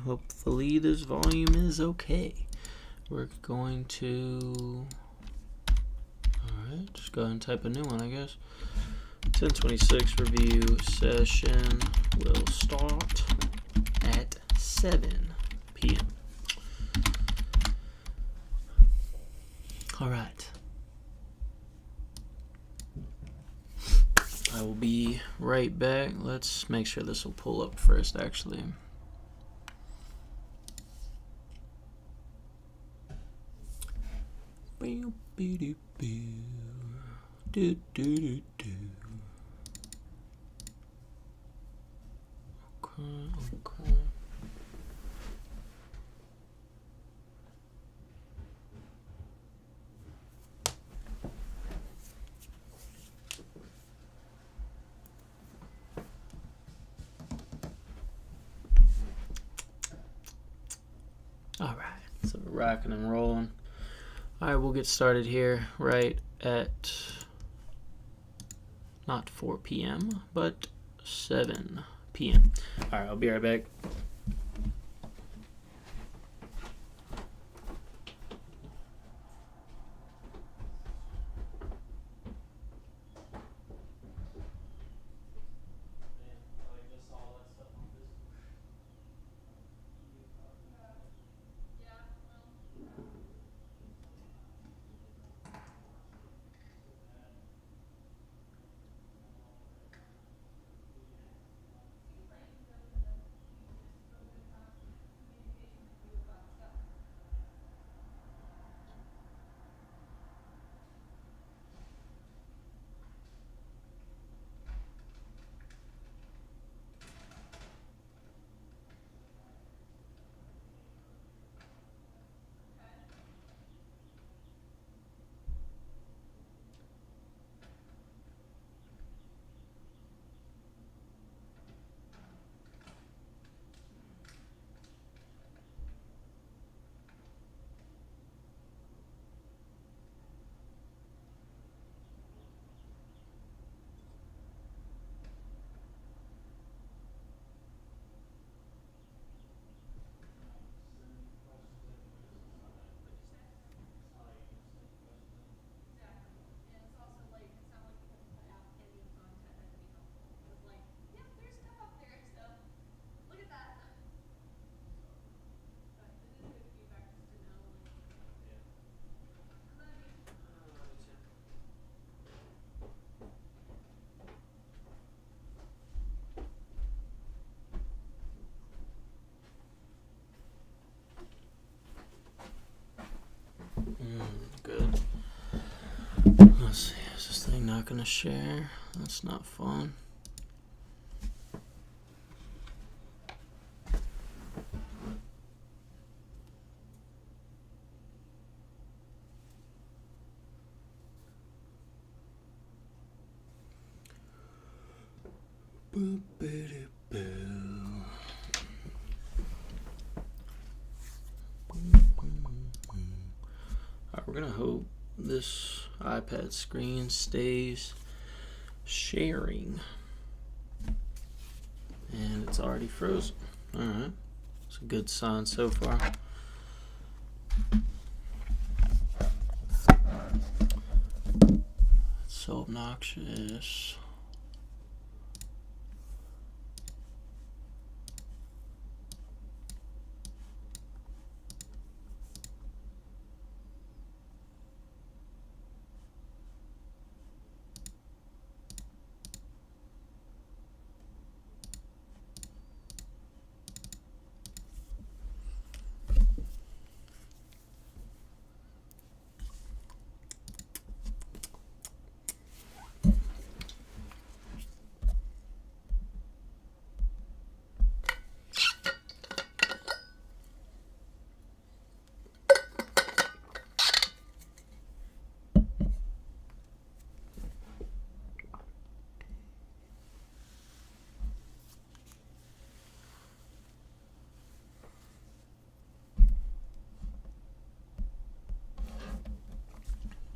Hopefully this volume is okay. We're going to, alright, just go ahead and type a new one, I guess. 1026 review session will start at 7 p.m. Alright. I will be right back. Let's make sure this will pull up first, actually. Okay. All right, so we're rocking and rolling. All right, we'll get started here right at not 4 p.m., but 7 p.m. All right, I'll be right back. Good. Let's see, is this thing not gonna share? That's not fun. Alright, we're gonna hope this iPad screen stays sharing. And it's already frozen. Alright, it's a good sign so far. It's so obnoxious.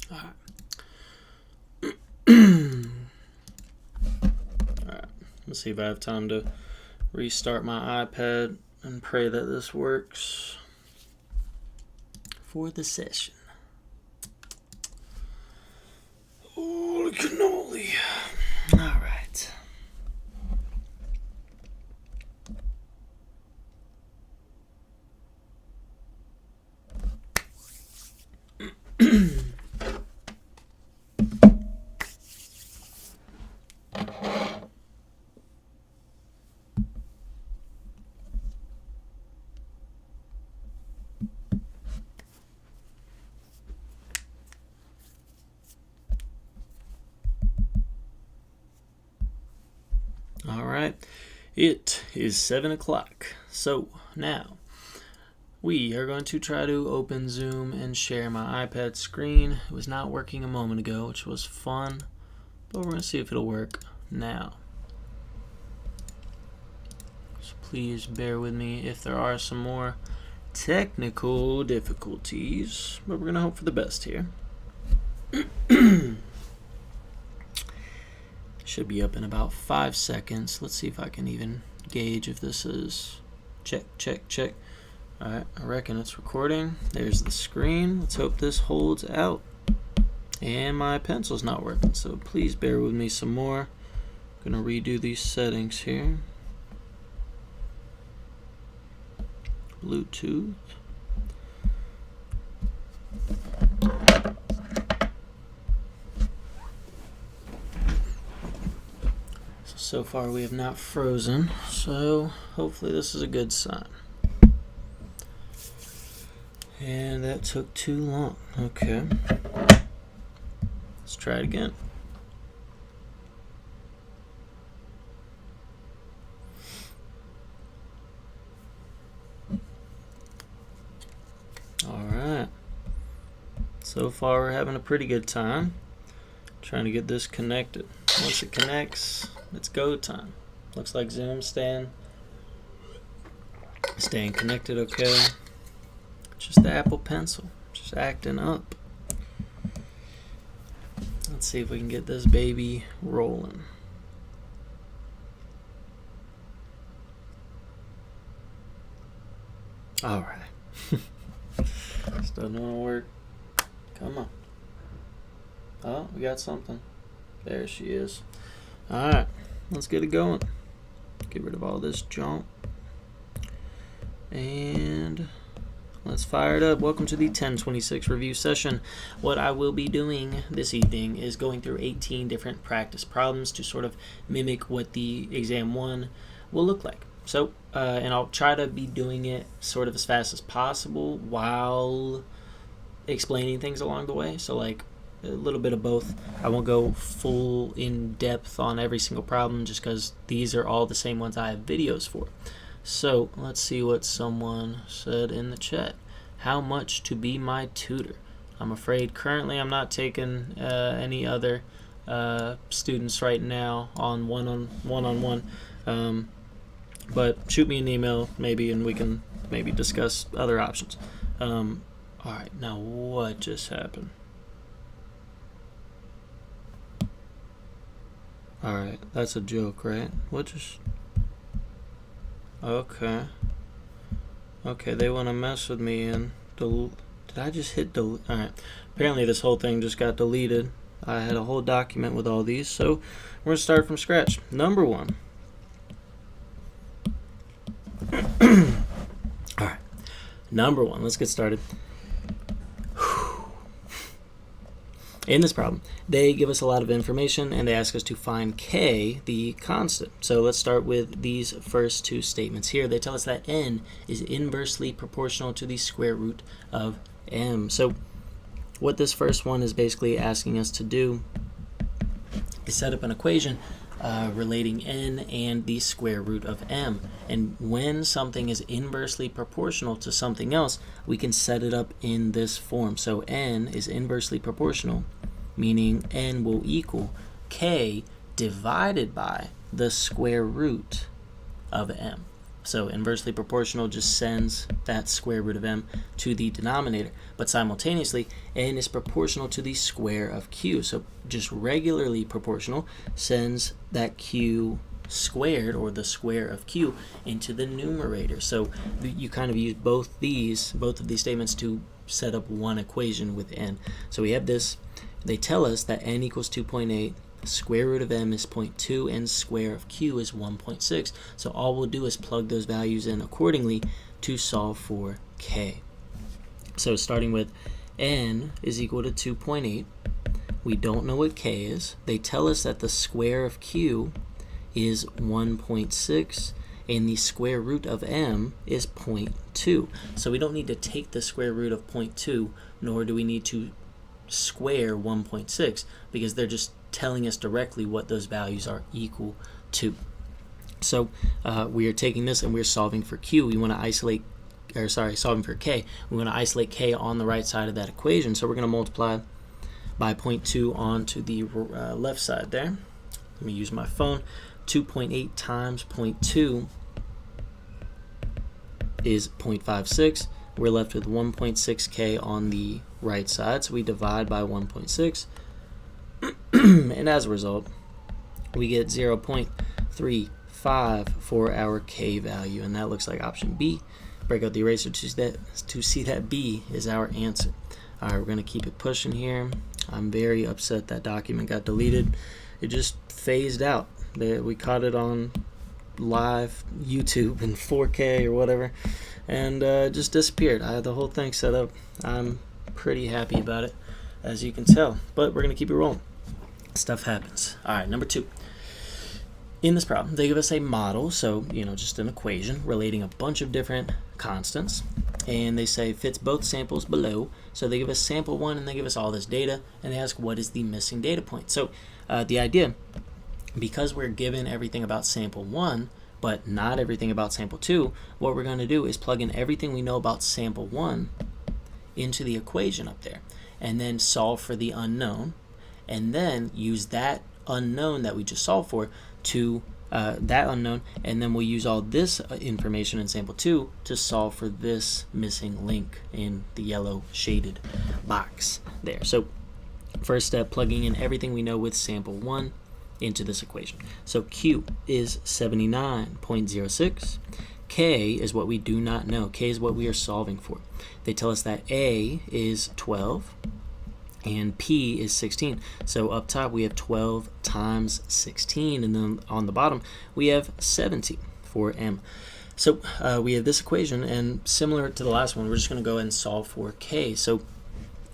Alright, see if I have time to restart my iPad and pray that this works for the session. Holy cannoli. All right. All right, it is 7 o'clock. So now we are going to try to open Zoom and share my iPad screen. It was not working a moment ago, which was fun, but we're going to see if it'll work now. So please bear with me if there are some more technical difficulties, but we're going to hope for the best here. Should be up in about 5 seconds. Let's see if I can even gauge if this is check. All right, I reckon it's recording. There's the screen. Let's hope this holds out. And my pencil's not working, so please bear with me some more. I'm gonna redo these settings here. Bluetooth. So far we have not frozen, so hopefully this is a good sign. And that took too long. Okay. Let's try it again. Alright. So far we're having a pretty good time. Trying to get this connected. Once it connects, it's go time. Looks like Zoom's staying connected okay. Just the Apple Pencil, just acting up. Let's see if we can get this baby rolling. All right. Still doesn't work. Come on. Oh, we got something. There she is. All right, let's get it going. Get rid of all this junk. And let's fire it up. Welcome to the 1026 review session. What I will be doing this evening is going through 18 different practice problems to sort of mimic what the exam 1 will look like. So, and I'll try to be doing it sort of as fast as possible while explaining things along the way. So like a little bit of both. I won't go full in depth on every single problem just because these are all the same ones I have videos for. So let's see what someone said in the chat. How much to be my tutor? I'm afraid currently I'm not taking any other students right now on one-on-one. But shoot me an email maybe and we can maybe discuss other options. All right, now what just happened? All right, that's a joke, right? What just... Okay, they want to mess with me and did I just hit delete? Alright, apparently this whole thing just got deleted. I had a whole document with all these, so we're going to start from scratch. Number 1. Alright, number 1, let's get started. In this problem, they give us a lot of information and they ask us to find k, the constant. So let's start with these first two statements here. They tell us that n is inversely proportional to the square root of m. So what this first one is basically asking us to do is set up an equation relating n and the square root of m. And when something is inversely proportional to something else, we can set it up in this form. So n is inversely proportional, meaning n will equal k divided by the square root of m. So inversely proportional just sends that square root of m to the denominator, but simultaneously n is proportional to the square of q. So just regularly proportional sends that q squared, or the square of q, into the numerator. So you kind of use both of these statements to set up one equation with n. So we have this. They tell us that n equals 2.8, square root of m is 0.2, and square of q is 1.6. So all we'll do is plug those values in accordingly to solve for k. So starting with n is equal to 2.8. We don't know what k is. They tell us that the square of q is 1.6, and the square root of m is 0.2. So we don't need to take the square root of 0.2, nor do we need to square 1.6, because they're just telling us directly what those values are equal to. So we are taking this and we're solving for q. We want to isolate, or sorry, solving for k. We want to isolate k on the right side of that equation. So we're going to multiply by 0.2 onto the left side there. Let me use my phone. 2.8 times 0.2 is 0.56. We're left with 1.6k on the right side, so we divide by 1.6, and as a result, we get 0.35 for our k value, and that looks like option B. Break out the eraser to see that B is our answer. All right, we're going to keep it pushing here. I'm very upset that document got deleted. It just phased out. We caught it on live YouTube in 4K or whatever, and just disappeared. I had the whole thing set up. I'm pretty happy about it, as you can tell, but we're going to keep it rolling. Stuff happens. All right, number 2. In this problem, they give us a model, so just an equation relating a bunch of different constants, and they say fits both samples below. So they give us sample 1 and they give us all this data, and they ask what is the missing data point. So the idea, because we're given everything about sample 1 but not everything about sample 2, what we're going to do is plug in everything we know about sample 1 into the equation up there, and then solve for the unknown, and then use that unknown that we just solved for to that unknown, and then we'll use all this information in sample 2 to solve for this missing link in the yellow shaded box there. So first step, plugging in everything we know with sample 1 into this equation. So q is 79.06. K is what we do not know. K is what we are solving for. They tell us that A is 12 and P is 16. So up top we have 12 times 16, and then on the bottom we have 17 for M. So we have this equation, and similar to the last one, we're just going to go ahead and solve for K. So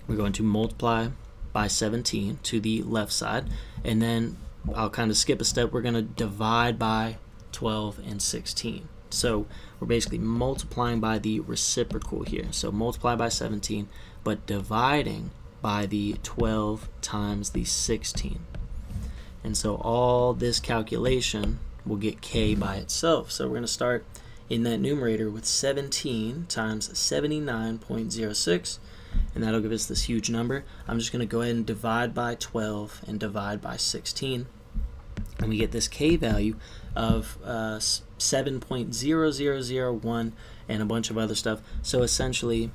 we're going to multiply by 17 to the left side, and then I'll kind of skip a step. We're going to divide by 12 and 16. So we're basically multiplying by the reciprocal here. So multiply by 17, but dividing by the 12 times the 16. And so all this calculation will get k by itself. So we're going to start in that numerator with 17 times 79.06, and that'll give us this huge number. I'm just going to go ahead and divide by 12 and divide by 16, and we get this k value of 7.0001 and a bunch of other stuff. So essentially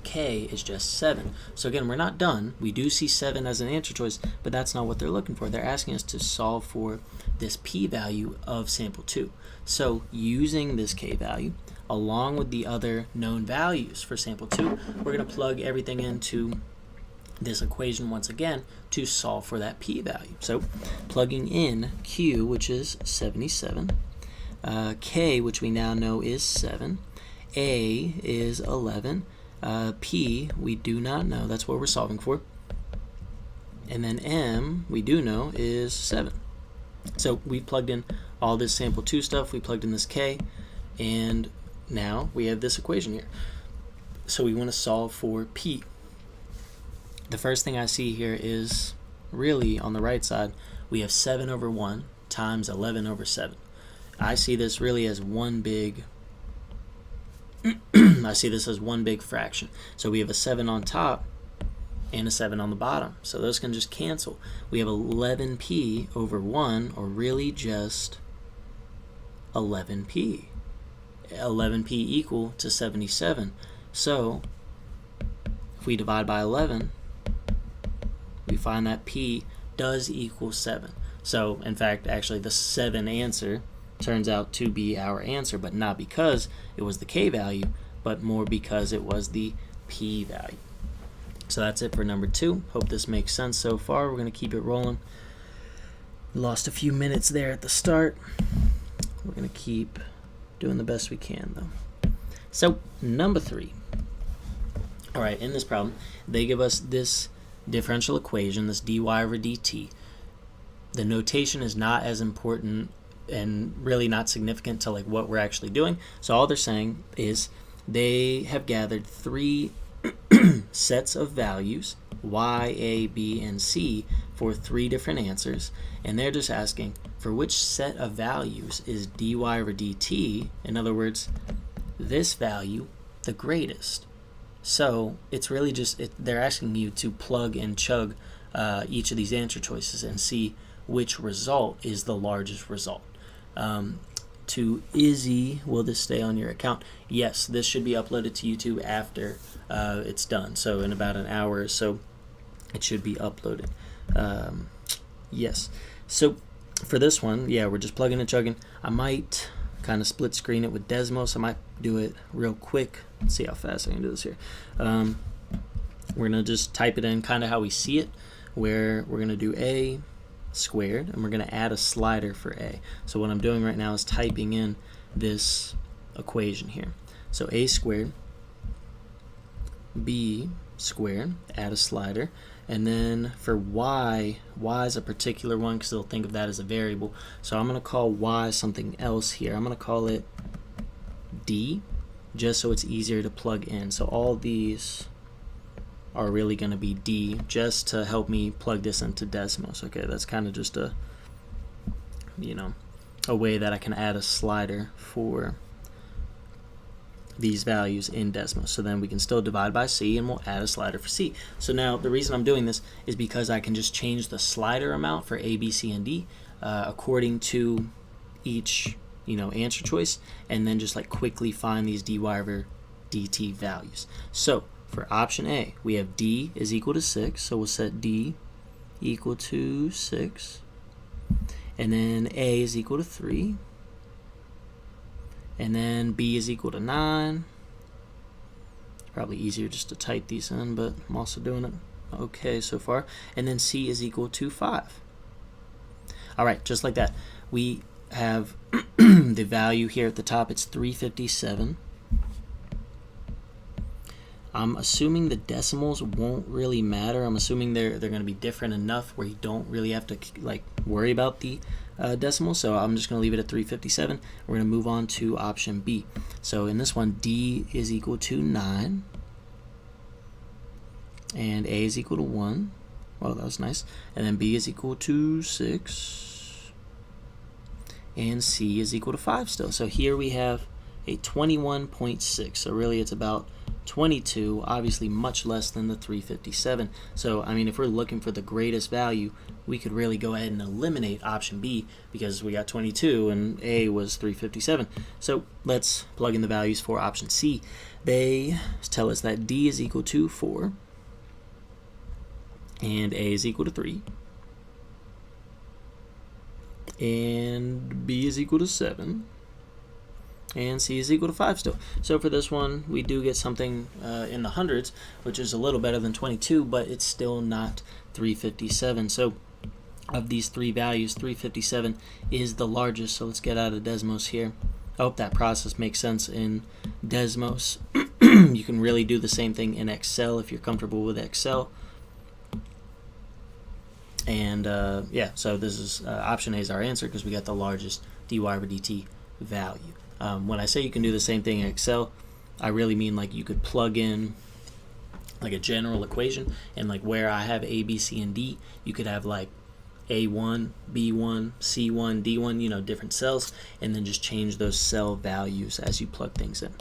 k is just 7. So again, we're not done. We do see 7 as an answer choice, but that's not what they're looking for. They're asking us to solve for this p-value of sample 2. So using this k value along with the other known values for sample 2, we're going to plug everything into this equation once again to solve for that p-value. So plugging in q, which is 77, k, which we now know is 7, a is 11, p we do not know, that's what we're solving for, and then m we do know is 7. So we plugged in all this sample 2 stuff, we plugged in this k, and now we have this equation here. So we want to solve for p. The first thing I see here is really on the right side, we have 7 over 1 times 11 over 7. I see this really as one big I see this as one big fraction. So we have a 7 on top and a 7 on the bottom. So those can just cancel. We have 11p over 1, or really just 11p. 11p equal to 77. So if we divide by 11, we find that p does equal 7. So, in fact, actually the 7 answer turns out to be our answer, but not because it was the k value, but more because it was the p value. So that's it for number 2. Hope this makes sense so far. We're going to keep it rolling. Lost a few minutes there at the start. We're going to keep doing the best we can, though. So, number 3. All right, in this problem, they give us this differential equation, this dy over dt. The notation is not as important and really not significant to like what we're actually doing. So all they're saying is they have gathered 3 sets of values, y, a, b, and c, for 3 different answers, and they're just asking for which set of values is dy over dt, in other words, this value, the greatest. So it's really just, they're asking you to plug and chug each of these answer choices and see which result is the largest result. To Izzy, will this stay on your account? Yes, this should be uploaded to YouTube after it's done. So in about an hour or so, it should be uploaded. Yes. So for this one, yeah, we're just plugging and chugging. I might kind of split screen it with Desmos. I might do it real quick. Let's see how fast I can do this here. We're going to just type it in kind of how we see it, where we're going to do a squared, and we're going to add a slider for a. So what I'm doing right now is typing in this equation here. So a squared, b squared, add a slider, and then for y is a particular one because they'll think of that as a variable. So I'm going to call y something else here. I'm going to call it d, just so it's easier to plug in. So all these are really going to be d, just to help me plug this into Desmos. Okay, that's kind of just a, a way that I can add a slider for these values in Desmos. So then we can still divide by c, and we'll add a slider for c. So now the reason I'm doing this is because I can just change the slider amount for a, b, c, and d according to each answer choice, and then just like quickly find these dy over dt values. So for option A, we have d is equal to 6, so we'll set d equal to 6, and then a is equal to 3, and then b is equal to 9. It's probably easier just to type these in, but I'm also doing it okay so far. And then c is equal to 5. All right, just like that. We have the value here at the top. It's 357. I'm assuming the decimals won't really matter. I'm assuming they're going to be different enough where you don't really have to worry about the decimals. So I'm just going to leave it at 357. We're going to move on to option B. So in this one, D is equal to 9, and A is equal to 1. Well, that was nice. And then B is equal to 6, and C is equal to 5 still. So here we have a 21.6. So really it's about 22, obviously much less than the 357. So I mean, if we're looking for the greatest value, we could really go ahead and eliminate option B because we got 22 and A was 357. So let's plug in the values for option C. They tell us that D is equal to 4 and A is equal to 3 and B is equal to 7 and C is equal to 5 still. So for this one, we do get something in the hundreds, which is a little better than 22, but it's still not 357. So of these three values, 357 is the largest. So let's get out of Desmos here. I hope that process makes sense in Desmos. You can really do the same thing in Excel if you're comfortable with Excel. And yeah, so this is option A is our answer because we got the largest dy over dt value. When I say you can do the same thing in Excel, I really mean like you could plug in like a general equation, and like where I have A, B, C, and D, you could have like A1, B1, C1, D1, you know, different cells, and then just change those cell values as you plug things in.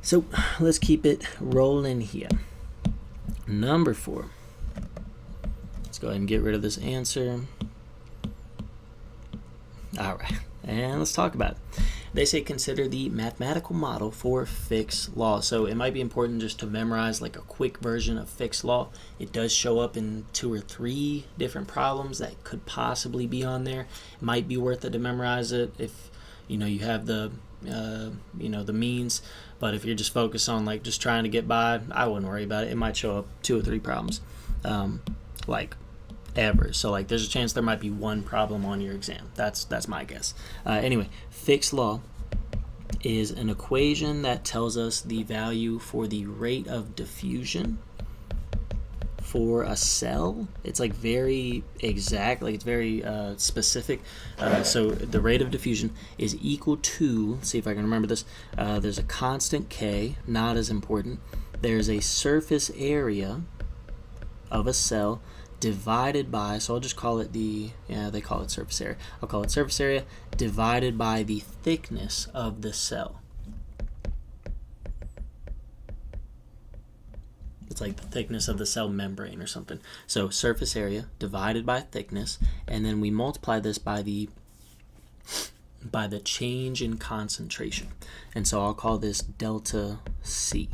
So let's keep it rolling here. Number 4. Let's go ahead and get rid of this answer. All right, and let's talk about it. They say consider the mathematical model for Fick's law. So it might be important just to memorize like a quick version of Fick's law. It does show up in 2 or 3 different problems that could possibly be on there. It might be worth it to memorize it if you have the the means. But if you're just focused on like just trying to get by, I wouldn't worry about it. It might show up 2 or 3 problems, like ever. So like there's a chance there might be 1 problem on your exam. That's my guess. Anyway, Fick's law is an equation that tells us the value for the rate of diffusion for a cell. It's like very exact, like it's very specific. So the rate of diffusion is equal to, let's see if I can remember this, there's a constant K, not as important. There's a surface area of a cell divided by, so I'll just call it they call it surface area. I'll call it surface area divided by the thickness of the cell. It's like the thickness of the cell membrane or something. So surface area divided by thickness, and then we multiply this by the change in concentration. And so I'll call this delta C.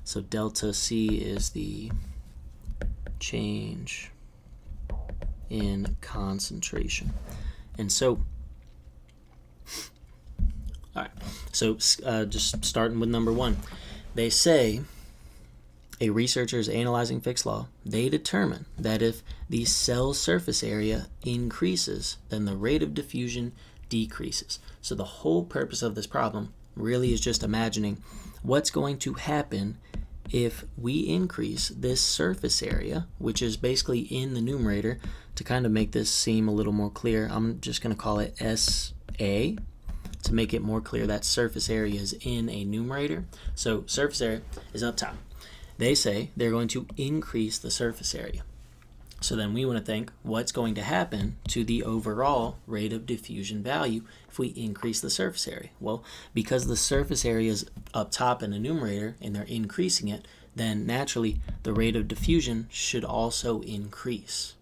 So delta C is the change in concentration. And so, all right, so just starting with number 1, they say a researcher is analyzing Fick's law. They determine that if the cell surface area increases, then the rate of diffusion decreases. So the whole purpose of this problem really is just imagining what's going to happen if we increase this surface area, which is basically in the numerator. To kind of make this seem a little more clear, I'm just going to call it SA to make it more clear that surface area is in a numerator. So surface area is up top. They say they're going to increase the surface area. So then we want to think what's going to happen to the overall rate of diffusion value if we increase the surface area. Well, because the surface area is up top in the numerator and they're increasing it, then naturally the rate of diffusion should also increase.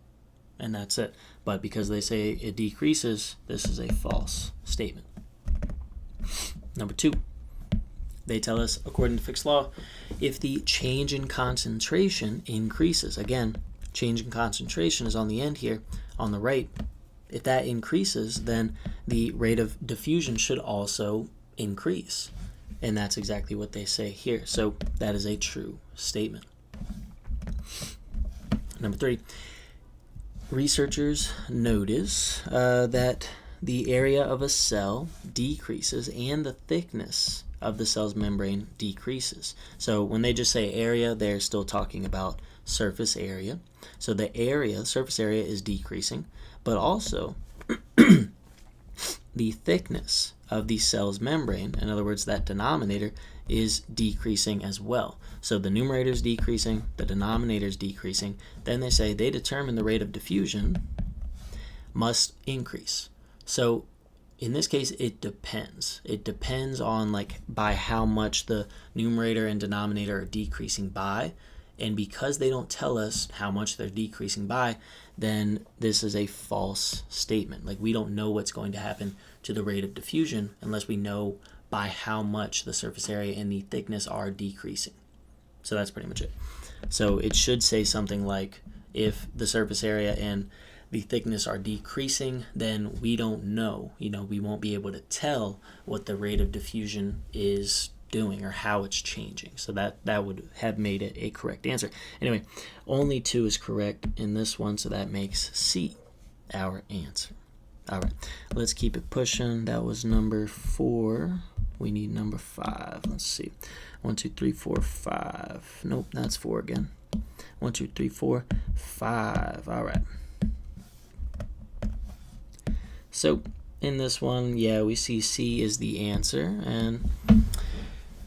And that's it. But because they say it decreases, this is a false statement. Number 2. They tell us, according to Fick's law, if the change in concentration increases, again, change in concentration is on the end here, on the right. If that increases, then the rate of diffusion should also increase. And that's exactly what they say here. So that is a true statement. Number 3, researchers notice that the area of a cell decreases and the thickness of the cell's membrane decreases. So when they just say area, they're still talking about surface area. So the surface area is decreasing, but also the thickness of the cell's membrane, in other words, that denominator, is decreasing as well. So the numerator is decreasing, the denominator is decreasing. Then they say they determine the rate of diffusion must increase. So in this case, it depends. It depends on by how much the numerator and denominator are decreasing by. And because they don't tell us how much they're decreasing by, then this is a false statement. We don't know what's going to happen to the rate of diffusion unless we know by how much the surface area and the thickness are decreasing. So that's pretty much it. So it should say something like, if the surface area and the thickness are decreasing, then we don't know. We won't be able to tell what the rate of diffusion is doing or how it's changing. So that would have made it a correct answer. Anyway, only 2 is correct in this one, so that makes C our answer. All right, let's keep it pushing. That was number 4. We need number 5. Let's see. 1, 2, 3, 4, 5. Nope, that's 4 again. 1, 2, 3, 4, 5. All right. So in this one, we see C is the answer, and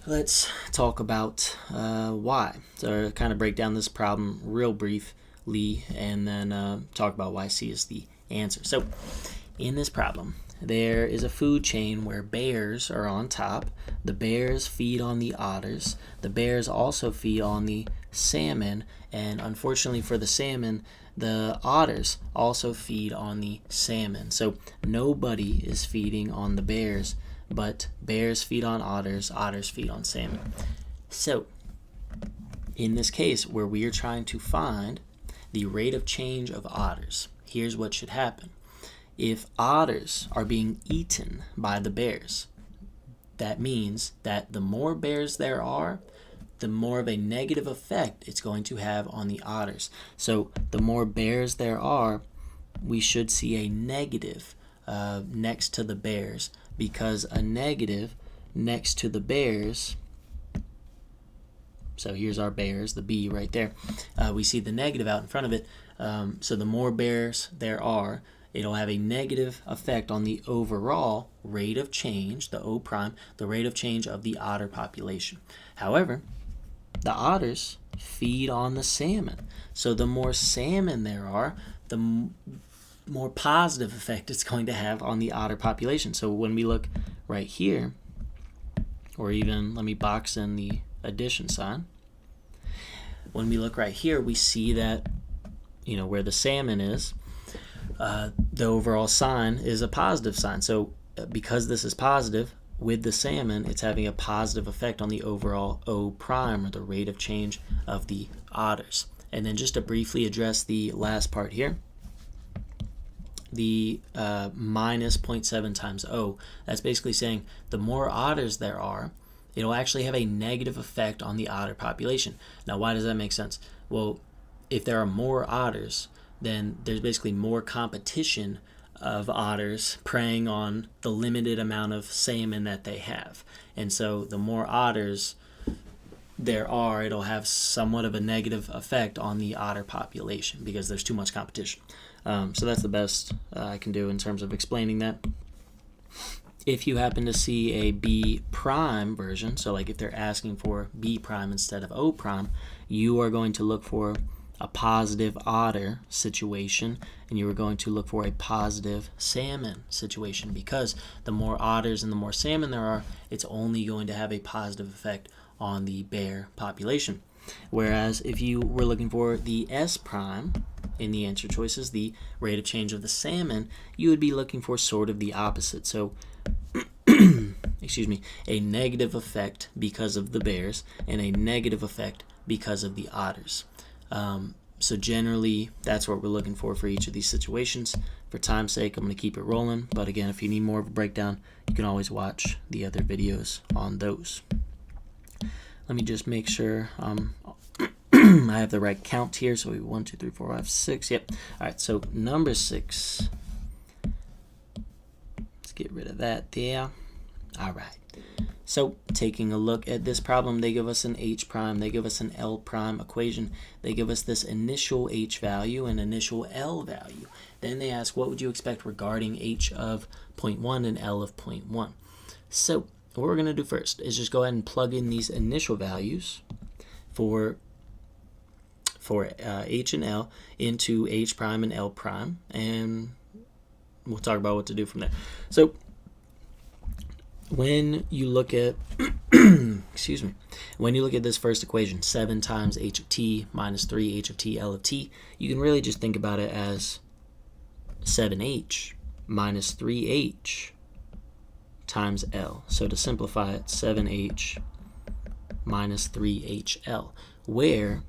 let's talk about why. So kind of break down this problem real briefly, and then talk about why C is the answer. So in this problem, there is a food chain where bears are on top. The bears feed on the otters. The bears also feed on the salmon, and unfortunately for the salmon, the otters also feed on the salmon. So nobody is feeding on the bears, but bears feed on otters, otters feed on salmon. So in this case, where we are trying to find the rate of change of otters, here's what should happen. If otters are being eaten by the bears, that means that the more bears there are, the more of a negative effect it's going to have on the otters. So the more bears there are, we should see a negative next to the bears, because a negative next to the bears, so here's our bears, the B right there, we see the negative out in front of it. So the more bears there are, it'll have a negative effect on the overall rate of change, the O prime, the rate of change of the otter population. However, the otters feed on the salmon. So the more salmon there are, the more positive effect it's going to have on the otter population. So when we look right here, or even let me box in the addition sign. When we look right here, we see that, where the salmon is, the overall sign is a positive sign. So because this is positive, with the salmon, it's having a positive effect on the overall O prime, or the rate of change of the otters. And then just to briefly address the last part here, the minus 0.7 times O, that's basically saying the more otters there are, it'll actually have a negative effect on the otter population. Now, why does that make sense? Well, if there are more otters, then there's basically more competition of otters preying on the limited amount of salmon that they have. And so the more otters there are, it'll have somewhat of a negative effect on the otter population because there's too much competition. So that's the best I can do in terms of explaining that. If you happen to see a B prime version, so like if they're asking for B prime instead of O prime, you are going to look for a positive otter situation, and you are going to look for a positive salmon situation, because the more otters and the more salmon there are, it's only going to have a positive effect on the bear population. Whereas if you were looking for the S prime in the answer choices, the rate of change of the salmon, you would be looking for sort of the opposite. So a negative effect because of the bears and a negative effect because of the otters. So generally, that's what we're looking for each of these situations. For time's sake, I'm going to keep it rolling. But again, if you need more of a breakdown, you can always watch the other videos on those. Let me just make sure I have the right count here. So we 1, 2, 3, 4, 5, 6. Yep. All right. So number 6. Let's get rid of that there. All right. So taking a look at this problem, they give us an H prime, they give us an L prime equation, they give us this initial H value and initial L value. Then they ask, what would you expect regarding H of 0.1 and L of 0.1? So what we're going to do first is just go ahead and plug in these initial values for H and L into H prime and L prime, and we'll talk about what to do from there. So when you look at when you look at this first equation, 7 times H of t minus 3 H of t L of t, you can really just think about it as 7H minus 3H times L. So to simplify it, 7H minus 3HL, where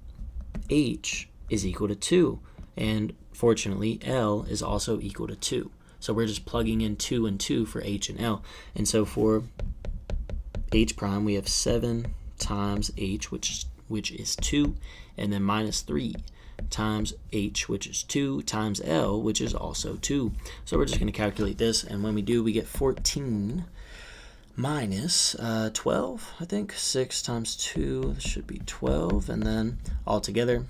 H is equal to 2, and fortunately L is also equal to 2. So we're just plugging in 2 and 2 for H and L. And so for H prime, we have 7 times H, which is 2, and then minus 3 times H, which is 2, times L, which is also 2. So we're just going to calculate this, and when we do, we get 14 minus 12, I think. 6 times 2 should be 12, and then altogether,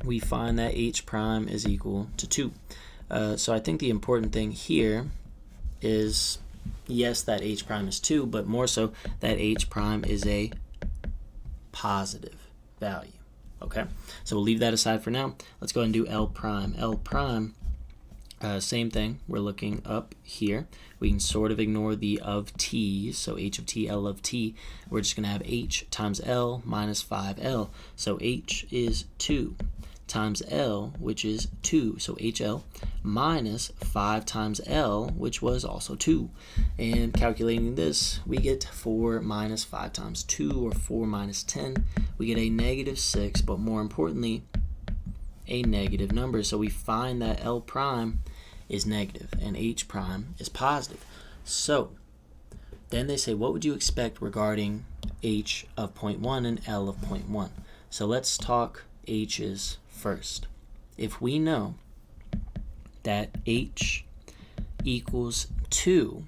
we find that H prime is equal to 2. So I think the important thing here is, yes, that H prime is 2, but more so that H prime is a positive value. Okay, so we'll leave that aside for now. Let's go ahead and do L prime. L prime, same thing. We're looking up here. We can sort of ignore the of t, so H of t, L of t. We're just going to have H times L minus 5L. So H is 2 times L, which is 2, so HL, minus 5 times L, which was also 2. And calculating this, we get 4 minus 5 times 2, or 4 minus 10. We get a negative 6, but more importantly, a negative number. So we find that L prime is negative and H prime is positive. So then they say, what would you expect regarding H of 0.1 and L of 0.1? So let's talk H's first. If we know that H equals 2,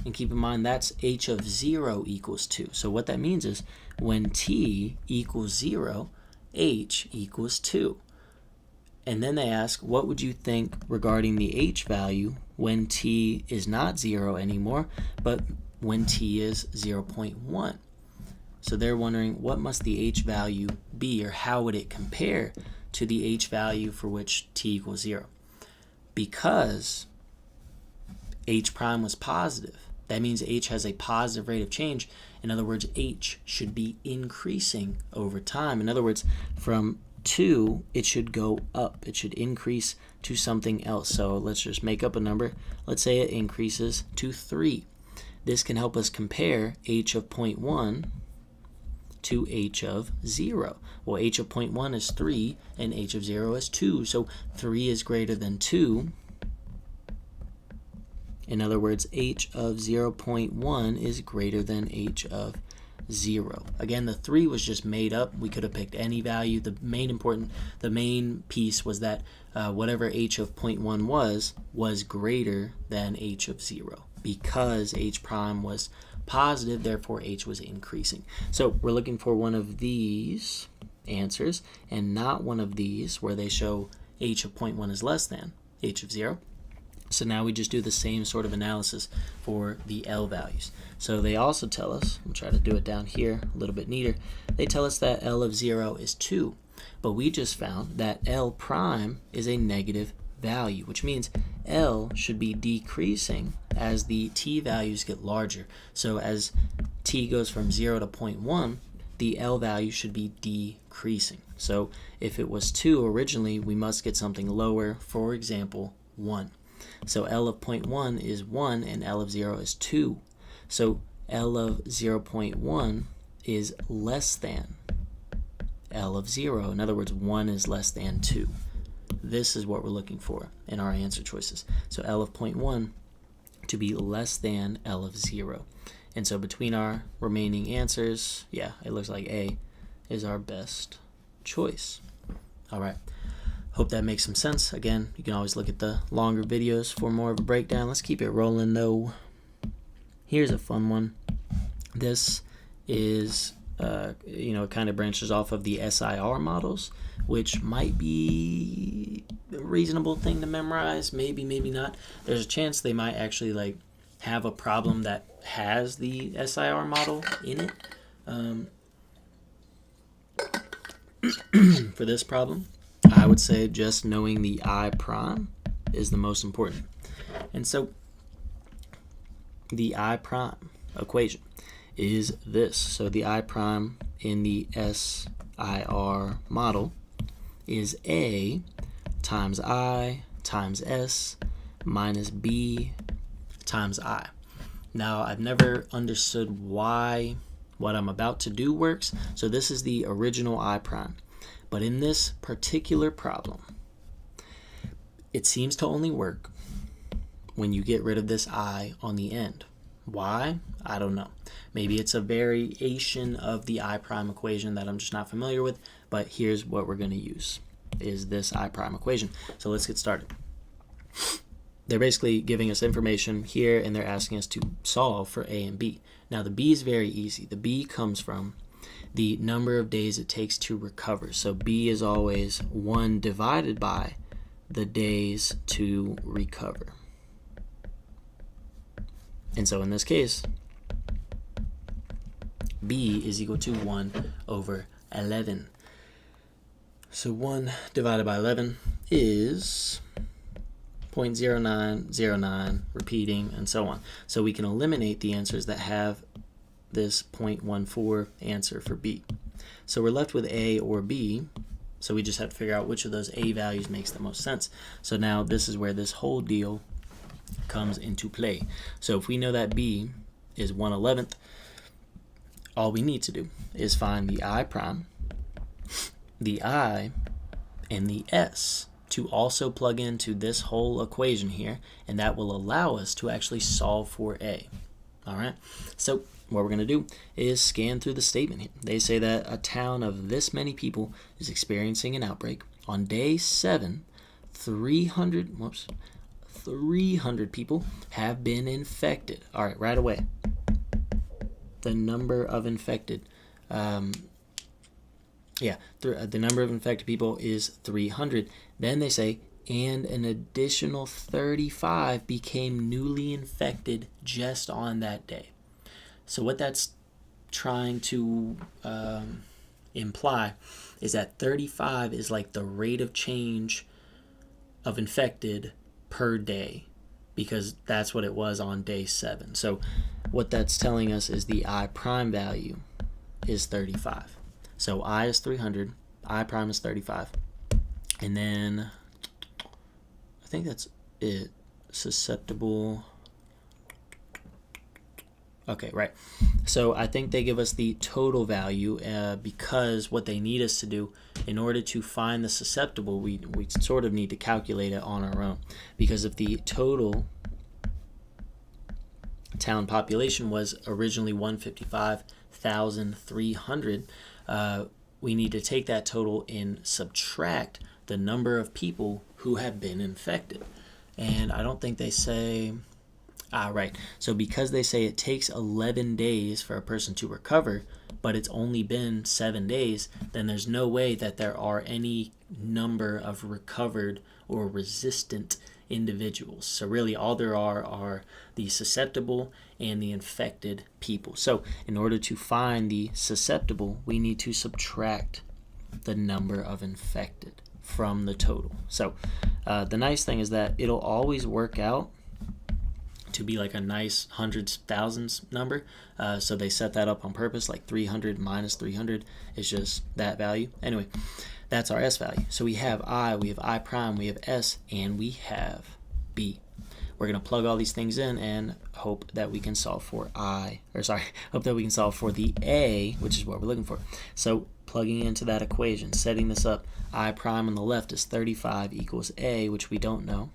and keep in mind that's H of 0 equals 2. So what that means is when T equals 0, H equals 2. And then they ask, what would you think regarding the H value when T is not 0 anymore, but when T is 0.1? So they're wondering, what must the H value be, or how would it compare to the H value for which T equals 0? Because H prime was positive, that means H has a positive rate of change. In other words, H should be increasing over time. In other words, from 2, it should go up. It should increase to something else. So let's just make up a number. Let's say it increases to 3. This can help us compare H of 0.1 to H of 0. Well, H of 0.1 is 3 and H of 0 is 2. So 3 is greater than 2. In other words, H of 0.1 is greater than H of 0. Again, the 3 was just made up. We could have picked any value. The main piece was that whatever H of 0.1 was greater than H of 0. Because H prime was positive, therefore H was increasing. So we're looking for one of these answers and not one of these where they show H of 0.1 is less than H of 0. So now we just do the same sort of analysis for the L values. So they also tell us, I'll try to do it down here a little bit neater, they tell us that L of 0 is 2. But we just found that L prime is a negative value, which means L should be decreasing as the T values get larger. So as T goes from 0 to 0.1, the L value should be decreasing. So if it was 2 originally, we must get something lower, for example, 1. So L of 0.1 is 1 and L of 0 is 2. So L of 0.1 is less than L of 0. In other words, 1 is less than 2. This is what we're looking for in our answer choices. So L of 0.1 to be less than L of 0. And so between our remaining answers, yeah, it looks like A is our best choice. All right. Hope that makes some sense. Again, you can always look at the longer videos for more of a breakdown. Let's keep it rolling though. Here's a fun one. This is, it kind of branches off of the SIR models, which might be a reasonable thing to memorize. Maybe, maybe not. There's a chance they might actually have a problem that has the SIR model in it. For this problem, I would say just knowing the I prime is the most important. And so the I prime equation is this. So the I prime in the SIR model is A times I times S minus B times I. Now, I've never understood why what I'm about to do works. So this is the original I prime. But in this particular problem, it seems to only work when you get rid of this I on the end. Why? I don't know. Maybe it's a variation of the I prime equation that I'm just not familiar with, but here's what we're going to use, is this I prime equation. So let's get started. They're basically giving us information here, and they're asking us to solve for A and B. Now, the B is very easy. The B comes from the number of days it takes to recover. So B is always 1 divided by the days to recover. And so in this case, B is equal to 1 over 11. So 1 divided by 11 is 0.0909, repeating, and so on. So we can eliminate the answers that have this 0.14 answer for B. So we're left with A or B, So we just have to figure out which of those A values makes the most sense. So now this is where this whole deal comes into play. So if we know that B is 1/11th, all we need to do is find the I prime, the I, and the S to also plug into this whole equation here, and that will allow us to actually solve for A. All right, so what we're going to do is scan through the statement here. They say that a town of this many people is experiencing an outbreak. On day 7, 300 people have been infected. All right, right away. The number of infected, the number of infected people is 300. Then they say, and an additional 35 became newly infected just on that day. So what that's trying to imply is that 35 is like the rate of change of infected per day, because that's what it was on day 7. So what that's telling us is the I prime value is 35. So I is 300, I prime is 35. And then I think that's it. Susceptible. Okay, right. So I think they give us the total value because what they need us to do in order to find the susceptible, we sort of need to calculate it on our own. Because if the total town population was originally 155,300, we need to take that total and subtract the number of people who have been infected. And I don't think they say... right. So because they say it takes 11 days for a person to recover, but it's only been 7 days, then there's no way that there are any number of recovered or resistant individuals. So really all there are the susceptible and the infected people. So in order to find the susceptible, we need to subtract the number of infected from the total. So the nice thing is that it'll always work out to be like a nice hundreds, thousands number. So they set that up on purpose, like 300 minus 300 is just that value. Anyway, that's our S value. So we have I, we have I prime, we have S, and we have B. We're going to plug all these things in and hope that we can solve for hope that we can solve for the A, which is what we're looking for. So plugging into that equation, setting this up, I prime on the left is 35 equals A, which we don't know,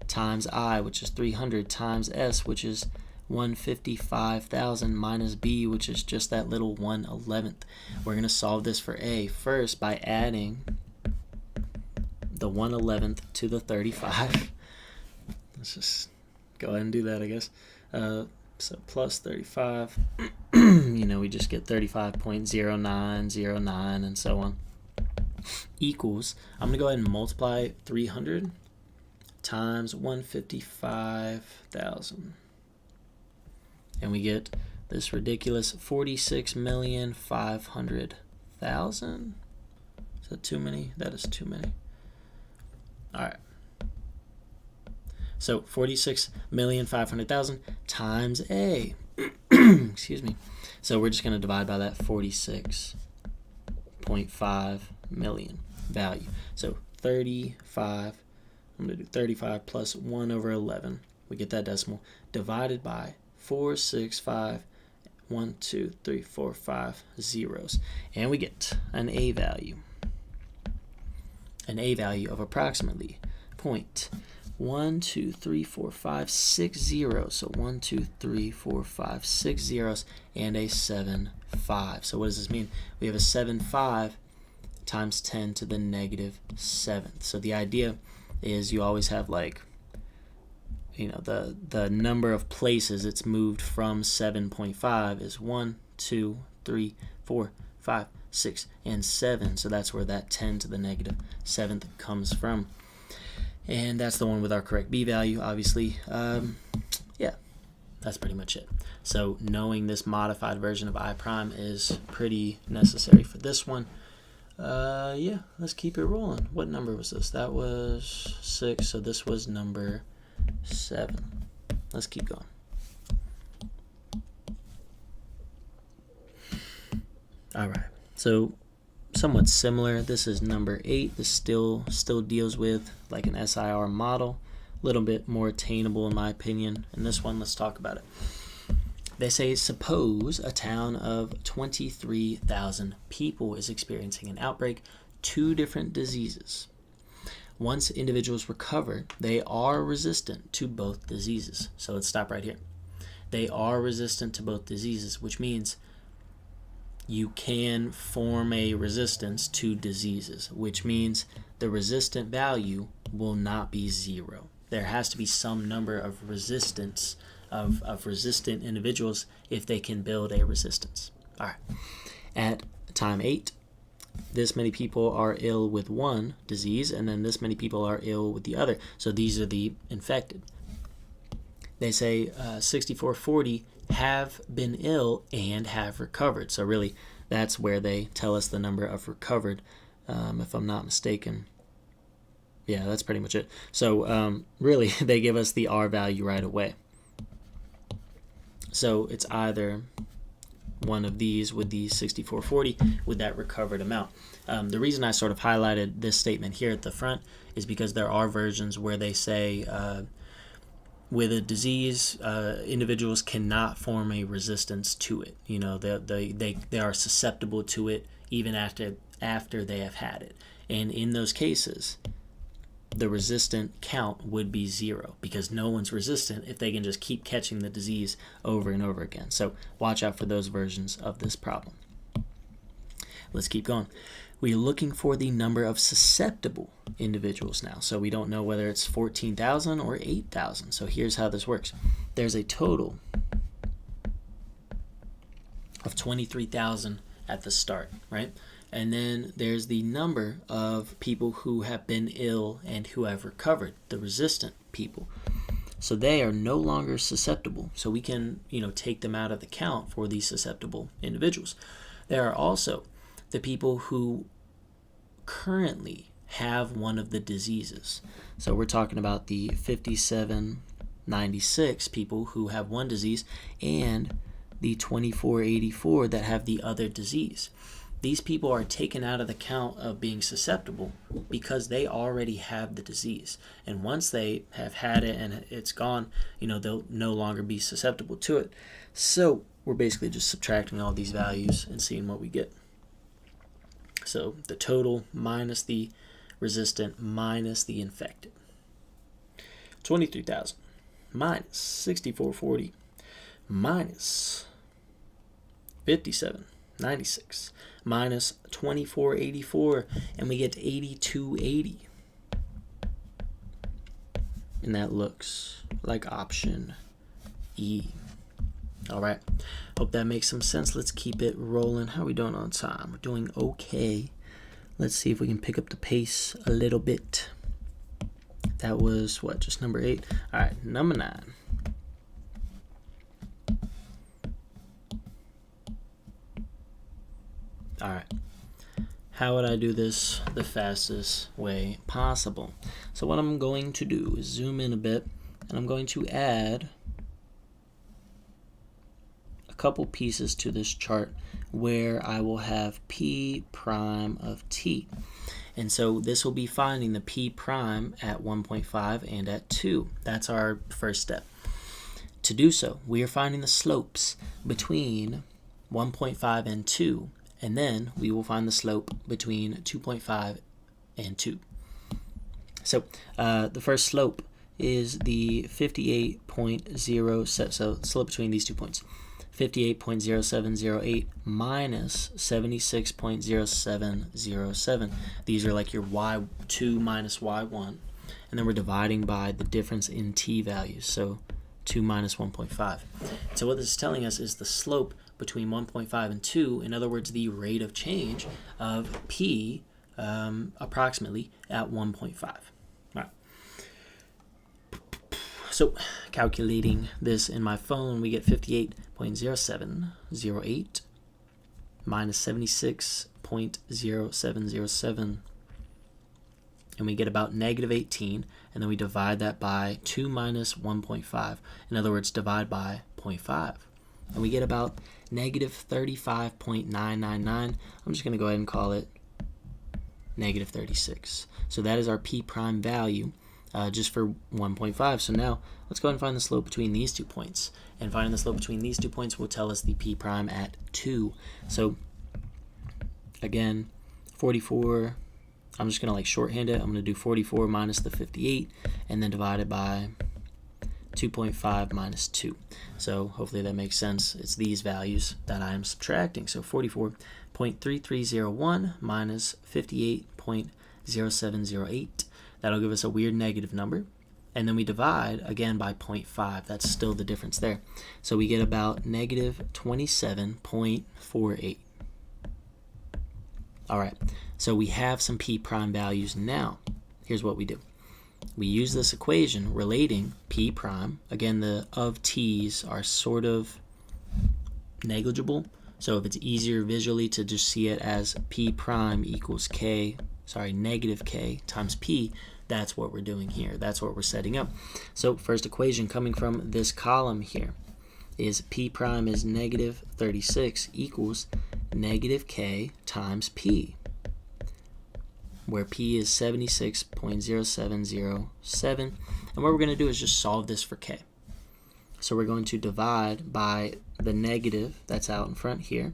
times I, which is 300, times S, which is 155,000, minus B, which is just that little 1/11th. We're going to solve this for A first by adding the 1/11th to the 35. Let's just go ahead and do that, I guess. So plus 35, we just get 35.0909 and so on, equals, I'm going to go ahead and multiply 300 times 155,000. And we get this ridiculous 46,500,000. Is that too many? That is too many. All right. So 46,500,000 times A. Excuse me. So we're just going to divide by that 46.5 million value. So 35. I'm going to do 35 plus 1 over 11. We get that decimal divided by 4, 6, 5, 1, 2, 3, 4, 5 zeros. And we get an A value. An A value of approximately 0.1234560. So 1, 2, 3, 4, 5, 6 zeros and a 7, 5. So what does this mean? We have a 7, 5 times 10 to the negative 7th. So the idea is you always have the number of places it's moved from 7.5 is 1, 2, 3, 4, 5, 6, and 7. So that's where that 10 to the negative 7th comes from. And that's the one with our correct B value, obviously. Yeah, that's pretty much it. So knowing this modified version of I prime is pretty necessary for this one. Yeah, let's keep it rolling. What number was this? That was 6, so this was number 7. Let's keep going. All right, so somewhat similar. This is number 8. This still deals with like an SIR model, a little bit more attainable in my opinion. And this one, let's talk about it. They say, suppose a town of 23,000 people is experiencing an outbreak, 2 different diseases. Once individuals recover, they are resistant to both diseases. So let's stop right here. They are resistant to both diseases, which means you can form a resistance to diseases, which means the resistant value will not be 0. There has to be some number of resistance of resistant individuals if they can build a resistance. All right. At time 8, this many people are ill with one disease, and then this many people are ill with the other. So these are the infected. They say 6440 have been ill and have recovered. So really, that's where they tell us the number of recovered, if I'm not mistaken. Yeah, that's pretty much it. So really, they give us the R value right away. So it's either one of these with the 6440 with that recovered amount. The reason I sort of highlighted this statement here at the front is because there are versions where they say with a disease, individuals cannot form a resistance to it. You know, they are susceptible to it even after they have had it. And in those cases, the resistant count would be 0 because no one's resistant if they can just keep catching the disease over and over again. So watch out for those versions of this problem. Let's keep going. We're looking for the number of susceptible individuals now. So we don't know whether it's 14,000 or 8,000. So here's how this works. There's a total of 23,000 at the start, right? And then there's the number of people who have been ill and who have recovered, the resistant people. So they are no longer susceptible. So we can, take them out of the count for these susceptible individuals. There are also the people who currently have one of the diseases. So we're talking about the 5796 people who have one disease and the 2484 that have the other disease. These people are taken out of the count of being susceptible because they already have the disease. And once they have had it and it's gone, they'll no longer be susceptible to it. So we're basically just subtracting all these values and seeing what we get. So the total minus the resistant minus the infected. 23,000 minus 6440 minus 5796 minus 2484, and we get 8280. And that looks like option E. All right. Hope that makes some sense. Let's keep it rolling. How are we doing on time? We're doing okay. Let's see if we can pick up the pace a little bit. That was what? Just number 8. All right, number 9. All right. How would I do this the fastest way possible? So what I'm going to do is zoom in a bit, and I'm going to add a couple pieces to this chart where I will have P prime of T. And so this will be finding the P prime at 1.5 and at 2. That's our first step. To do so, we are finding the slopes between 1.5 and 2. And then we will find the slope between 2.5 and 2. So the first slope is the 58.07, so slope between these 2 points, 58.0708 minus 76.0707. These are like your y2 minus y1. And then we're dividing by the difference in t values, so 2 minus 1.5. So what this is telling us is the slope between 1.5 and 2, in other words, the rate of change of P approximately at 1.5. All right. So calculating this in my phone, we get 58.0708 minus 76.0707, and we get about negative 18, and then we divide that by 2 minus 1.5. In other words, divide by 0.5. And we get about negative 35.999. I'm just going to go ahead and call it negative 36. So that is our p prime value just for 1.5. So now let's go ahead and find the slope between these 2 points. And finding the slope between these 2 points will tell us the p prime at 2. So again, 44, I'm just going to like shorthand it. I'm going to do 44 minus the 58 and then divide it by 2.5 minus 2. So hopefully that makes sense. It's these values that I'm subtracting. So 44.3301 minus 58.0708. That'll give us a weird negative number. And then we divide again by 0.5. That's still the difference there. So we get about negative 27.48. All right, so we have some p prime values now. Here's what we do. We use this equation relating p prime. Again, the of t's are sort of negligible. So if it's easier visually to just see it as p prime equals negative k times p, that's what we're doing here. That's what we're setting up. So first equation coming from this column here is p prime is negative 36 equals negative k times p, where p is 76.0707. And what we're going to do is just solve this for k. So we're going to divide by the negative that's out in front here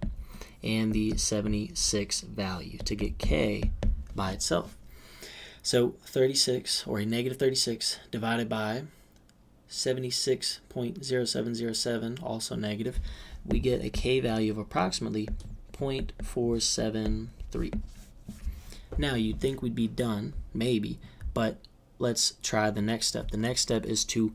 and the 76 value to get k by itself. So 36, or a negative 36, divided by 76.0707, also negative, we get a k value of approximately 0.473. Now you'd think we'd be done, maybe, but let's try the next step. The next step is to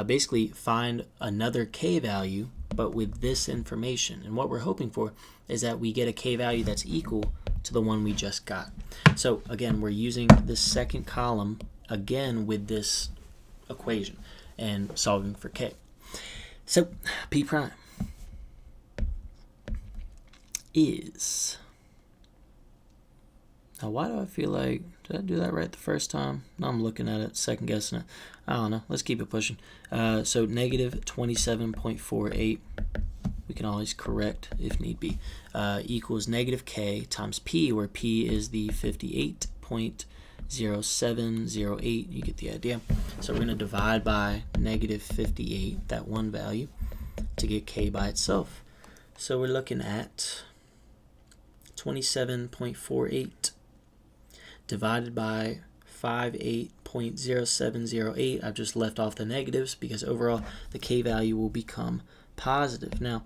basically find another k value, but with this information. And what we're hoping for is that we get a k value that's equal to the one we just got. So again, we're using this second column again with this equation and solving for k. So p prime is, now why do I feel like, did I do that right the first time? Now I'm looking at it, second guessing it. I don't know, let's keep it pushing. So negative 27.48, we can always correct if need be, equals negative k times p, where p is the 58.0708. You get the idea. So we're going to divide by negative 58, that one value, to get k by itself. So we're looking at 27.48 divided by 58.0708. I've just left off the negatives because overall the k value will become positive. Now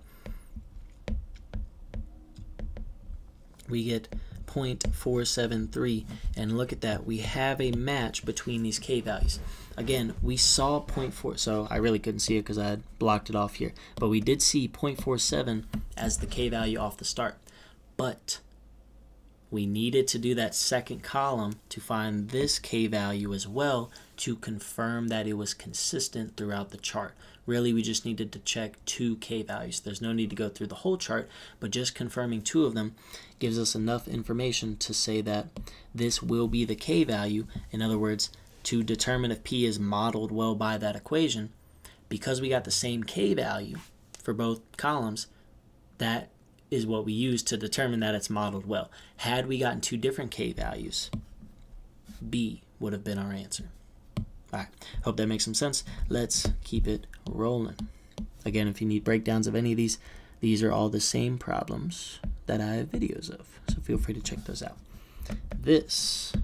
we get 0.473, and look at that, we have a match between these k values. Again, we saw 0.4, so I really couldn't see it because I had blocked it off here, but we did see 0.47 as the k value off the start. But we needed to do that second column to find this k value as well to confirm that it was consistent throughout the chart. Really, we just needed to check 2 k values. There's no need to go through the whole chart, but just confirming 2 of them gives us enough information to say that this will be the k value. In other words, to determine if p is modeled well by that equation, because we got the same k value for both columns, that is what we use to determine that it's modeled well. Had we gotten 2 different k values, B would have been our answer. All right, hope that makes some sense. Let's keep it rolling. Again, if you need breakdowns of any of these are all the same problems that I have videos of, so feel free to check those out. This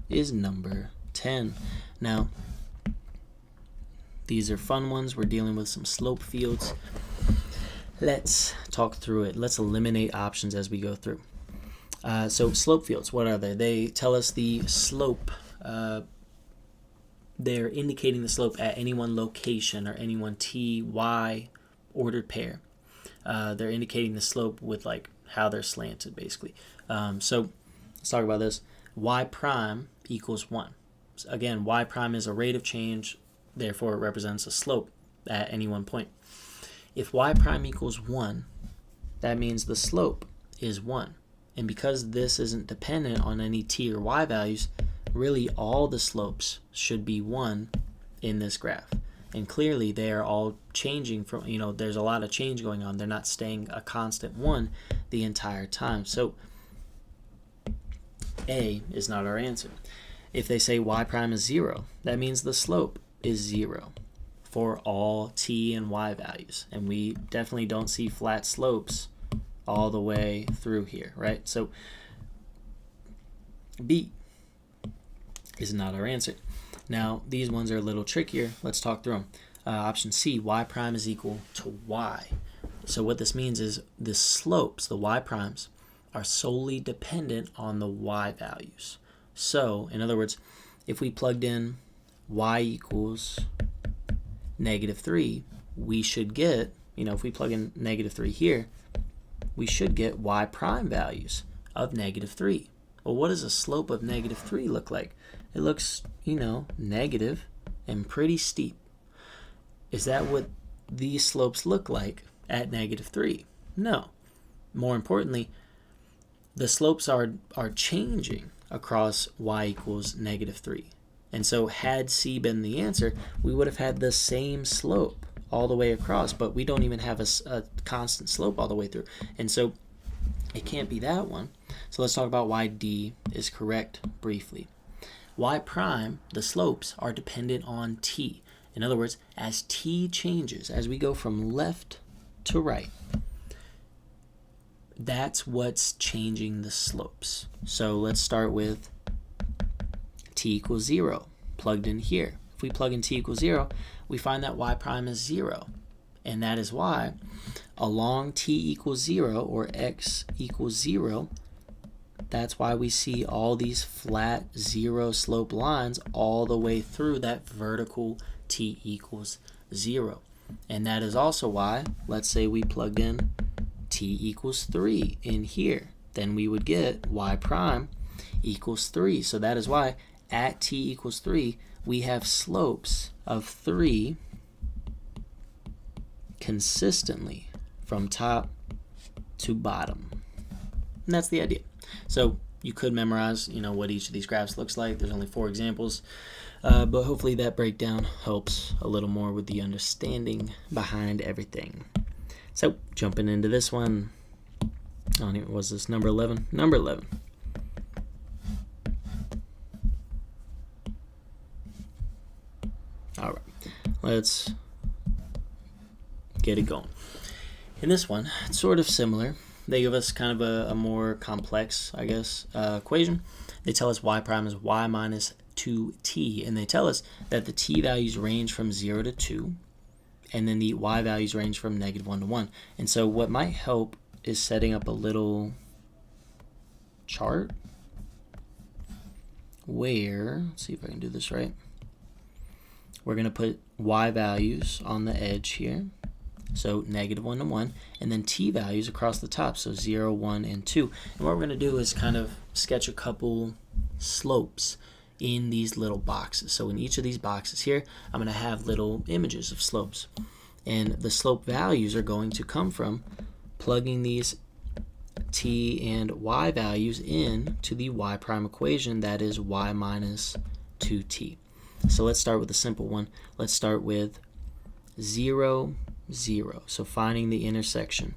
is number 10. Now, these are fun ones. We're dealing with some slope fields. Let's talk through it. Let's eliminate options as we go through. So slope fields, what are they? They tell us the slope. They're indicating the slope at any one location or any one t, y ordered pair. They're indicating the slope with like how they're slanted, basically. So let's talk about this. Y prime equals 1. So again, y prime is a rate of change, therefore it represents a slope at any one point. If y prime equals 1, that means the slope is 1. And because this isn't dependent on any t or y values, really all the slopes should be 1 in this graph. And clearly they are all changing from, there's a lot of change going on. They're not staying a constant 1 the entire time. So A is not our answer. If they say y prime is 0, that means the slope is 0 for all t and y values. And we definitely don't see flat slopes all the way through here, right? So B is not our answer. Now, these ones are a little trickier. Let's talk through them. Option C, y prime is equal to y. So what this means is the slopes, the y primes, are solely dependent on the y values. So, in other words, if we plugged in y equals -3, we should get, if we plug in -3 here, we should get y prime values of -3. Well, what does a slope of -3 look like? It looks, negative and pretty steep. Is that what these slopes look like at -3? No. More importantly, the slopes are changing across y equals -3. And so had C been the answer, we would have had the same slope all the way across, but we don't even have a constant slope all the way through. And so it can't be that one. So let's talk about why D is correct briefly. Y prime, the slopes, are dependent on t. In other words, as t changes, as we go from left to right, that's what's changing the slopes. So let's start with t equals 0, plugged in here. If we plug in t equals 0, we find that y prime is 0. And that is why along t equals 0, or x equals 0, that's why we see all these flat 0 slope lines all the way through that vertical t equals 0. And that is also why, let's say we plugged in t equals 3 in here, then we would get y prime equals 3. So that is why at t equals 3, we have slopes of 3 consistently from top to bottom. And that's the idea. So you could memorize, what each of these graphs looks like. There's only 4 examples, but hopefully that breakdown helps a little more with the understanding behind everything. So jumping into this one, was this number 11? Number 11. All right, let's get it going. In this one, it's sort of similar. They give us kind of a more complex, equation. They tell us y prime is y minus 2t, and they tell us that the t values range from 0 to 2, and then the y values range from -1 to 1. And so what might help is setting up a little chart where, let's see if I can do this right. We're going to put y values on the edge here. So -1 to 1, and then t values across the top, so 0, 1, and 2. And what we're going to do is kind of sketch a couple slopes in these little boxes. So in each of these boxes here, I'm going to have little images of slopes. And the slope values are going to come from plugging these t and y values in to the y prime equation, that is y minus 2t. So let's start with a simple one. Let's start with 0, 0. So finding the intersection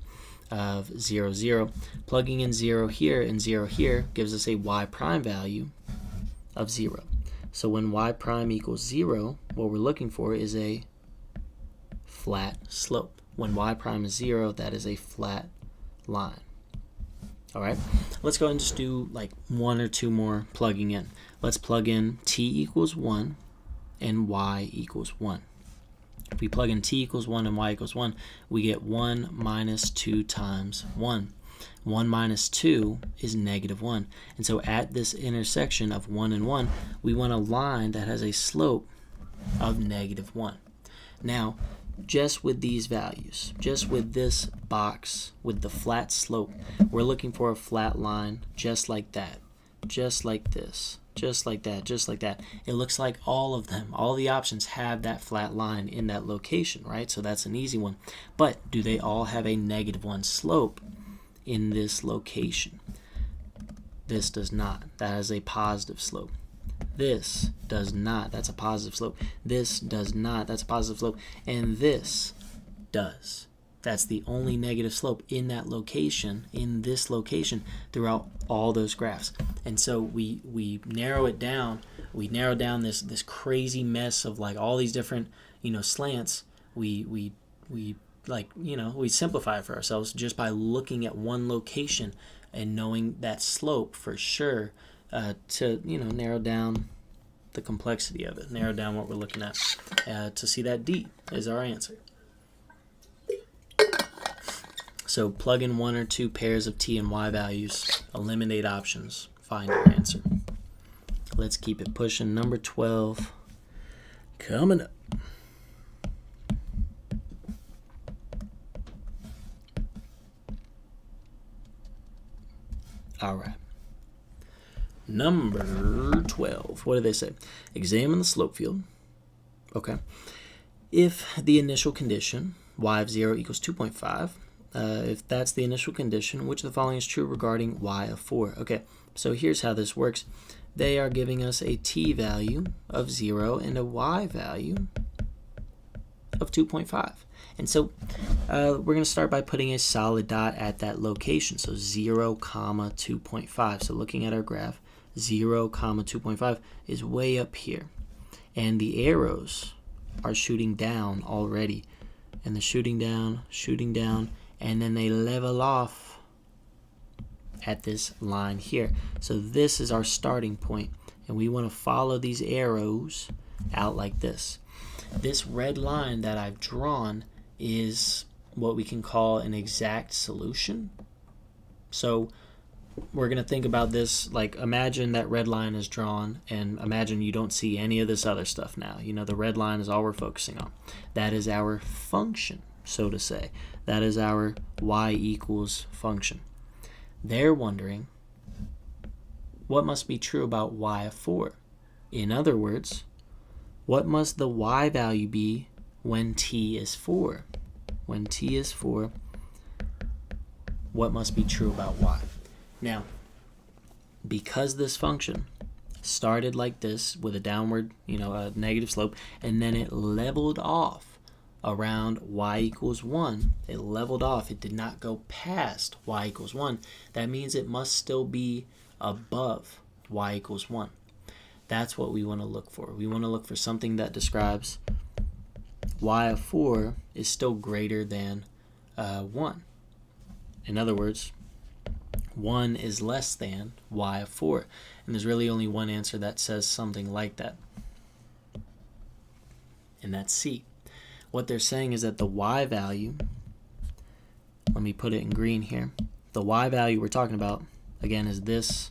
of 0, 0. Plugging in 0 here and 0 here gives us a y prime value of 0. So when y prime equals 0, what we're looking for is a flat slope. When y prime is 0, that is a flat line. All right, let's go ahead and just do like 1 or 2 more plugging in. Let's plug in t equals 1 and y equals 1. If we plug in t equals 1 and y equals 1, we get 1 minus 2 times 1. 1 minus 2 is -1. And so at this intersection of 1 and 1, we want a line that has a slope of -1. Now, just with these values, just with this box, with the flat slope, we're looking for a flat line just like that, just like this, just like that, just like that. It looks like all of them, all the options have that flat line in that location, right? So that's an easy one. But do they all have a -1 slope in this location? This does not. That is a positive slope. This does not. That's a positive slope. This does not. That's a positive slope. And this does. That's the only negative slope in that location, in this location, throughout all those graphs. And so we narrow it down. We narrow down this crazy mess of like all these different, slants. We simplify it for ourselves just by looking at one location and knowing that slope for sure, to narrow down the complexity of it, narrow down what we're looking at, to see that D is our answer. So plug in one or two pairs of t and y values, eliminate options, find your answer. Let's keep it pushing. Number 12 coming up. All right. Number 12. What do they say? Examine the slope field. Okay. If the initial condition, y of 0 equals 2.5, if that's the initial condition, which of the following is true regarding y of 4? Okay, so here's how this works. They are giving us a t value of 0 and a y value of 2.5. And so we're going to start by putting a solid dot at that location. So 0, 2.5. So looking at our graph, 0, 2.5 is way up here. And the arrows are shooting down already. And they're shooting down, and then they level off at this line here. So this is our starting point, and we want to follow these arrows out like this. This red line that I've drawn is what we can call an exact solution. So we're going to think about this like, imagine that red line is drawn, and imagine you don't see any of this other stuff now. The red line is all we're focusing on. That is our function, so to say. That is our y equals function. They're wondering, what must be true about y of 4? In other words, what must the y value be when t is 4? When t is 4, what must be true about y? Now, because this function started like this with a downward, a negative slope, and then it leveled off around y equals 1, it leveled off, it did not go past y equals 1, that means it must still be above y equals 1. That's what we want to look for. We want to look for something that describes y of 4 is still greater than 1. In other words, 1 is less than y of 4. And there's really only one answer that says something like that. And that's C. What they're saying is that the y value, let me put it in green here, the y value we're talking about, again, is this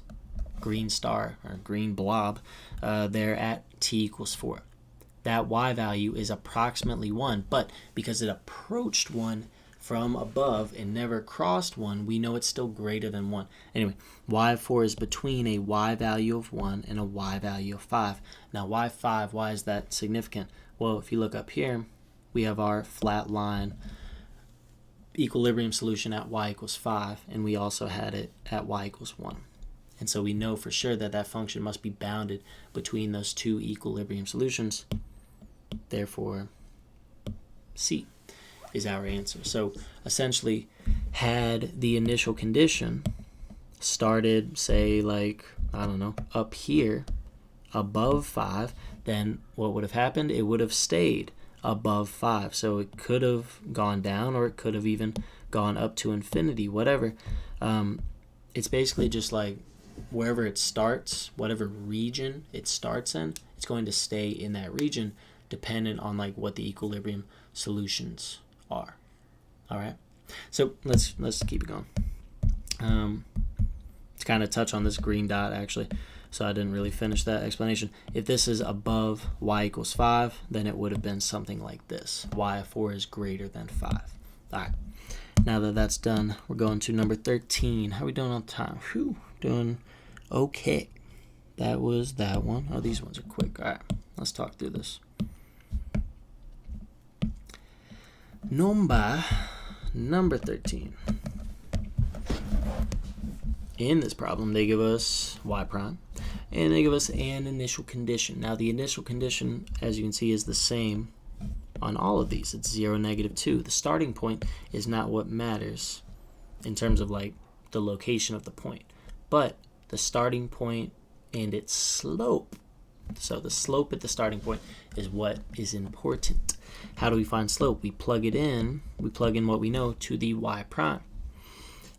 green star or green blob there at t equals 4. That y value is approximately 1, but because it approached 1 from above and never crossed 1, we know it's still greater than 1. Anyway, y of 4 is between a y value of 1 and a y value of 5. Now, why 5? Why is that significant? Well, if you look up here, we have our flat line equilibrium solution at y equals 5, and we also had it at y equals 1. And so we know for sure that that function must be bounded between those two equilibrium solutions. Therefore, C is our answer. So essentially, had the initial condition started, say, like, I don't know, up here above 5, then what would have happened? It would have stayed above 5. So it could have gone down, or it could have even gone up to infinity, whatever. It's basically just like wherever it starts, whatever region it starts in, it's going to stay in that region dependent on like what the equilibrium solutions are. All right, so let's keep it going. To kind of touch on this green dot actually, so I didn't really finish that explanation. If this is above y equals 5, then it would have been something like this. Y of 4 is greater than 5. All right, now that that's done, we're going to number 13. How are we doing on time? Whew, doing okay. That was that one. Oh, these ones are quick. All right, let's talk through this. Number 13. In this problem, they give us y prime, and they give us an initial condition. Now, the initial condition, as you can see, is the same on all of these. It's 0, -2. The starting point is not what matters in terms of like the location of the point, but the starting point and its slope. So the slope at the starting point is what is important. How do we find slope? We plug in what we know to the y prime.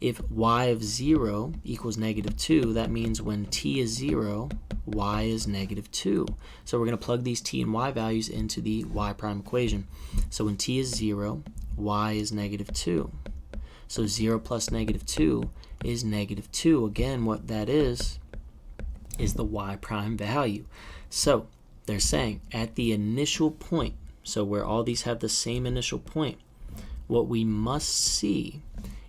If y of 0 equals -2, that means when t is 0, y is -2. So we're going to plug these t and y values into the y prime equation. So when t is 0, y is -2. So 0 plus -2 is -2. Again, what that is the y prime value. So they're saying at the initial point, so where all these have the same initial point, what we must see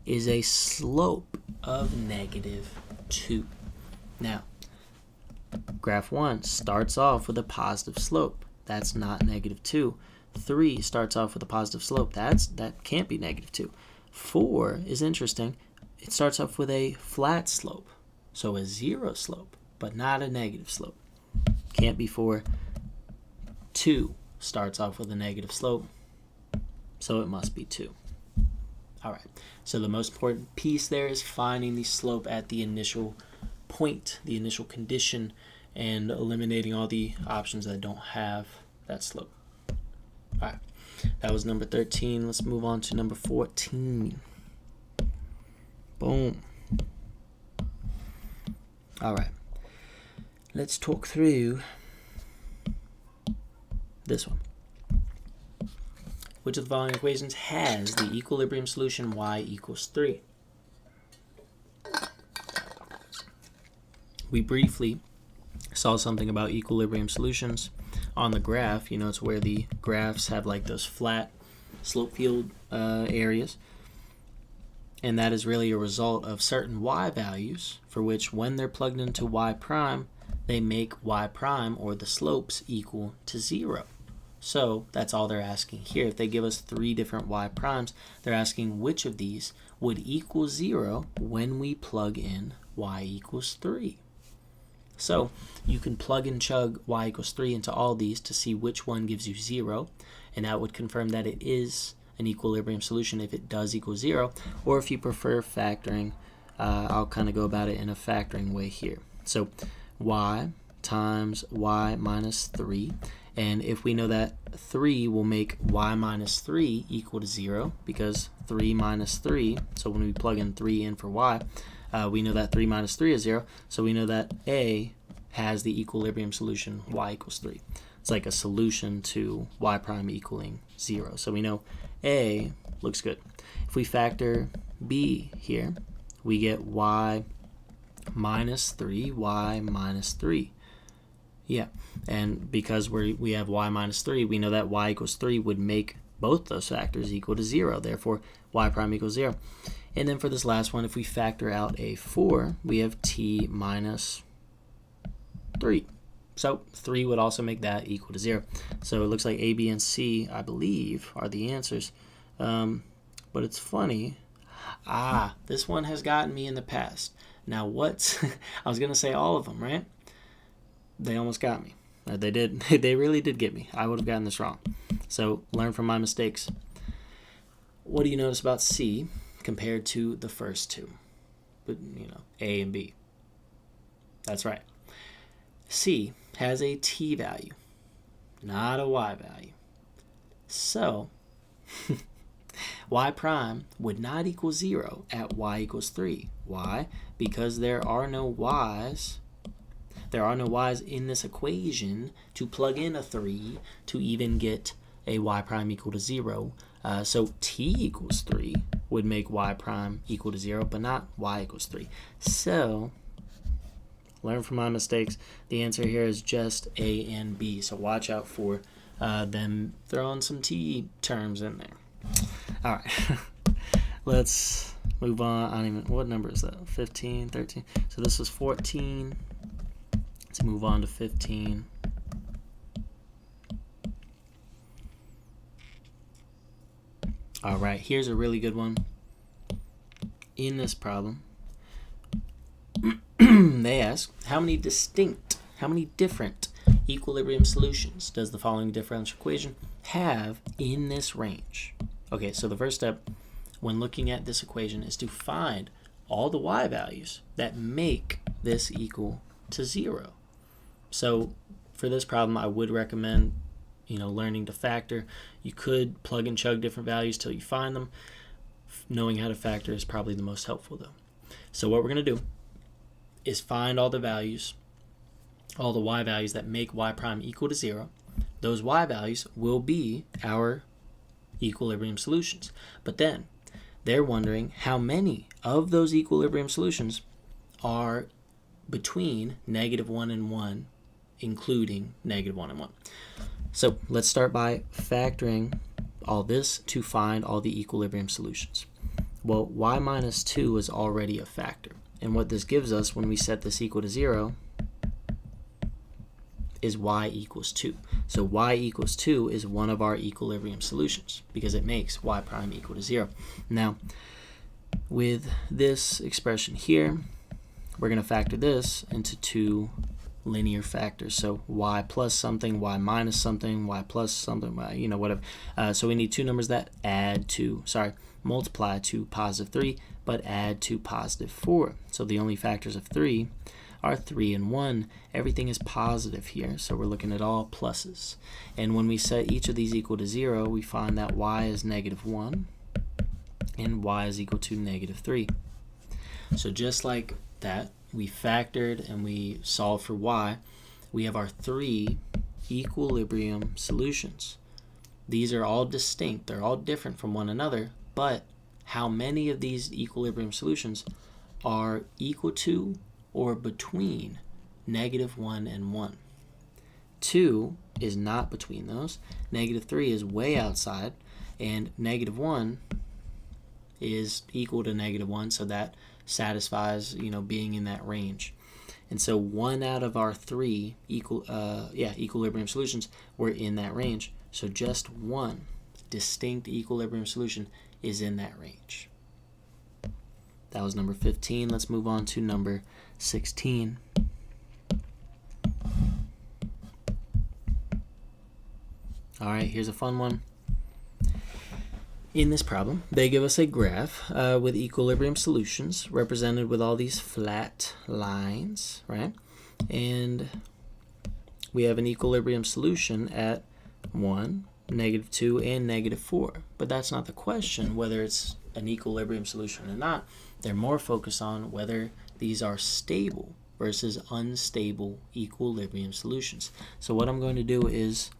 is a slope of -2. Now, graph 1 starts off with a positive slope. That's not -2. 3 starts off with a positive slope. That can't be -2. 4 is interesting. It starts off with a flat slope, so a 0 slope, but not a negative slope. Can't be 4. 2 starts off with a negative slope, so it must be 2. All right, so the most important piece there is finding the slope at the initial point, the initial condition, and eliminating all the options that don't have that slope. All right, that was number 13. Let's move on to number 14. Boom. All right, let's talk through this one. Which of the following equations has the equilibrium solution y equals 3? We briefly saw something about equilibrium solutions on the graph. You know, it's where the graphs have like those flat slope field areas. And that is really a result of certain y values for which when they're plugged into y prime, they make y prime, or the slopes, equal to 0. So that's all they're asking here. If they give us 3 different y primes, they're asking which of these would equal 0 when we plug in y equals 3. So you can plug and chug y equals 3 into all these to see which one gives you 0, and that would confirm that it is an equilibrium solution if it does equal 0, or if you prefer factoring, I'll kind of go about it in a factoring way here. So y times y minus 3. And if we know that 3 will make y minus 3 equal to 0, because 3 minus 3, so when we plug in 3 in for y, we know that 3 minus 3 is 0, so we know that A has the equilibrium solution y equals 3. It's like a solution to y prime equaling 0. So we know A looks good. If we factor B here, we get y minus 3, y minus 3. Yeah, and because we have y minus 3, we know that y equals 3 would make both those factors equal to 0. Therefore, y prime equals 0. And then for this last one, if we factor out a 4, we have t minus 3. So 3 would also make that equal to 0. So it looks like A, B, and C, I believe, are the answers. But it's funny. This one has gotten me in the past. Now what? I was going to say all of them, right? They almost got me. They did. They really did get me. I would have gotten this wrong. So learn from my mistakes. What do you notice about C compared to the first two? But A and B. That's right. C has a t value, not a y value. So y prime would not equal 0 at y equals 3. Why? Because there are no y's. There are no y's in this equation to plug in a 3 to even get a y prime equal to 0. So t equals 3 would make y prime equal to 0, but not y equals 3. So learn from my mistakes. The answer here is just A and B. So watch out for them throwing some t terms in there. All right. Let's move on. I don't even, what number is that? 15, 13. So this was 14. Let's move on to 15. All right, here's a really good one. In this problem, they ask, how many different equilibrium solutions does the following differential equation have in this range? Okay, so the first step when looking at this equation is to find all the y values that make this equal to 0. So for this problem, I would recommend, learning to factor. You could plug and chug different values till you find them. Knowing how to factor is probably the most helpful though. So what we're going to do is find all the values, all the y values that make y prime equal to 0. Those y values will be our equilibrium solutions. But then they're wondering how many of those equilibrium solutions are between -1 and 1, including -1 and 1. So let's start by factoring all this to find all the equilibrium solutions. Well, y minus 2 is already a factor. And what this gives us when we set this equal to 0 is y equals 2. So y equals 2 is one of our equilibrium solutions because it makes y prime equal to 0. Now, with this expression here, we're going to factor this into two linear factors. So y plus something, y minus something, y plus something, whatever. So we need two numbers that multiply to positive 3, but add to positive 4. So the only factors of 3 are 3 and 1. Everything is positive here, so we're looking at all pluses. And when we set each of these equal to 0, we find that y is -1 and y is equal to -3. So just like that, we factored and we solved for y. We have our 3 equilibrium solutions. These are all distinct. They're all different from one another, but how many of these equilibrium solutions are equal to or between -1 and 1? 2 is not between those. -3 is way outside, and -1 is equal to -1, so that satisfies, being in that range. And so 1 out of our 3 equilibrium solutions were in that range. So just one distinct equilibrium solution is in that range. That was number 15. Let's move on to number 16. All right, here's a fun one. In this problem, they give us a graph with equilibrium solutions represented with all these flat lines, right? And we have an equilibrium solution at 1, -2, and -4. But that's not the question, whether it's an equilibrium solution or not. They're more focused on whether these are stable versus unstable equilibrium solutions. So what I'm going to do is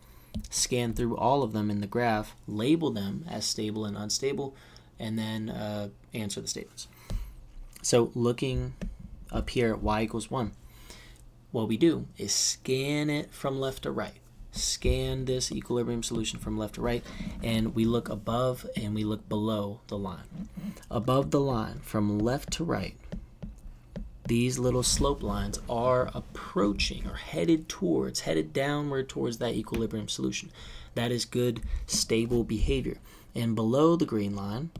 scan through all of them in the graph, label them as stable and unstable, and then answer the statements. So looking up here at y equals 1, what we do is scan it from left to right. Scan this equilibrium solution from left to right, and we look above and we look below the line. Above the line, from left to right, these little slope lines are approaching or headed downward towards that equilibrium solution. That is good, stable behavior. And below the green line,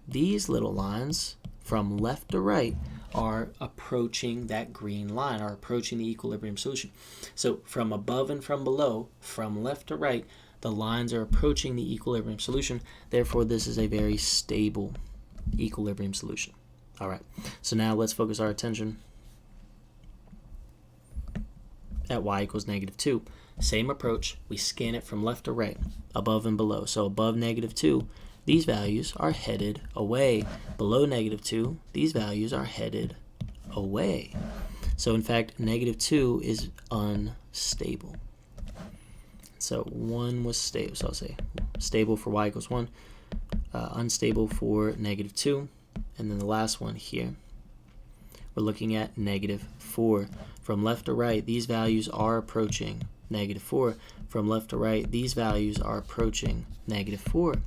these little lines from left to right are approaching that green line, are approaching the equilibrium solution. So from above and from below, from left to right, the lines are approaching the equilibrium solution. Therefore, this is a very stable equilibrium solution. All right, so now let's focus our attention at y equals -2. Same approach, we scan it from left to right, above and below. So above -2, these values are headed away. Below -2, these values are headed away. So in fact, -2 is unstable. So 1 was stable, so I'll say stable for y equals 1, unstable for -2. And then the last one here, we're looking at -4. From left to right, these values are approaching -4. From left to right, these values are approaching -4.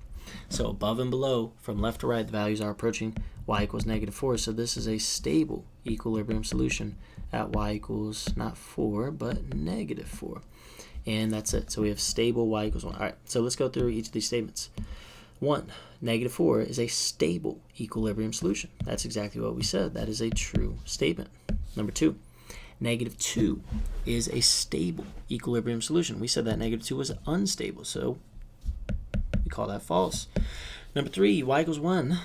So above and below, from left to right, the values are approaching y equals -4. So this is a stable equilibrium solution at y equals not 4, but -4. And that's it. So we have stable y equals 1. All right, so let's go through each of these statements. 1, -4 is a stable equilibrium solution. That's exactly what we said. That is a true statement. Number 2, -2 is a stable equilibrium solution. We said that -2 was unstable, so We call that false. Number 3, y equals 1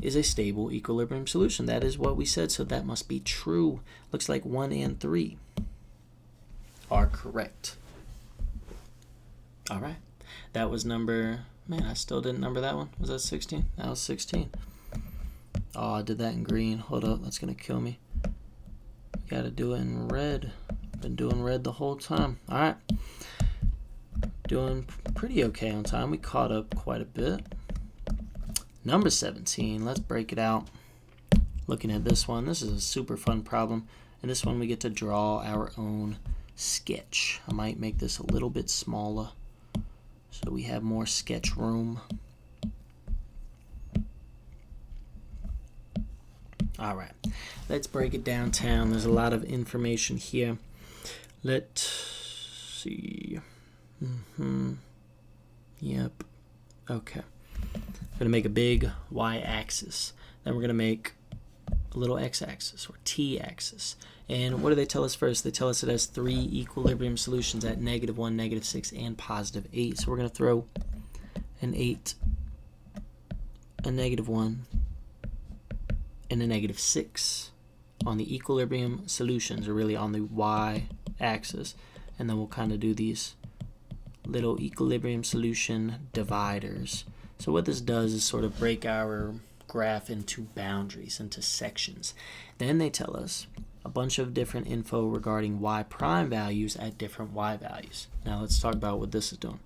is a stable equilibrium solution. That is what we said, so that must be true. Looks like 1 and 3 are correct. All right. That was number, man, I still didn't number that one. Was that 16? That was 16. Oh, I did that in green. Hold up, that's going to kill me. Got to do it in red. Been doing red the whole time. All right. Doing pretty okay on time. We caught up quite a bit. Number 17, let's break it out. Looking at this one, this is a super fun problem. And this one we get to draw our own sketch. I might make this a little bit smaller so we have more sketch room. All right, let's break it downtown. There's a lot of information here. Let's see. Yep. Okay. We're going to make a big y-axis. Then we're going to make a little x-axis or t-axis. And what do they tell us first? They tell us it has 3 equilibrium solutions at -1, -6, and +8. So we're going to throw an 8, a -1, and a -6 on the equilibrium solutions, or really on the y-axis. And then we'll kind of do these little equilibrium solution dividers. So what this does is sort of break our graph into boundaries, into sections. Then they tell us a bunch of different info regarding y prime values at different y values. Now let's talk about what this is doing.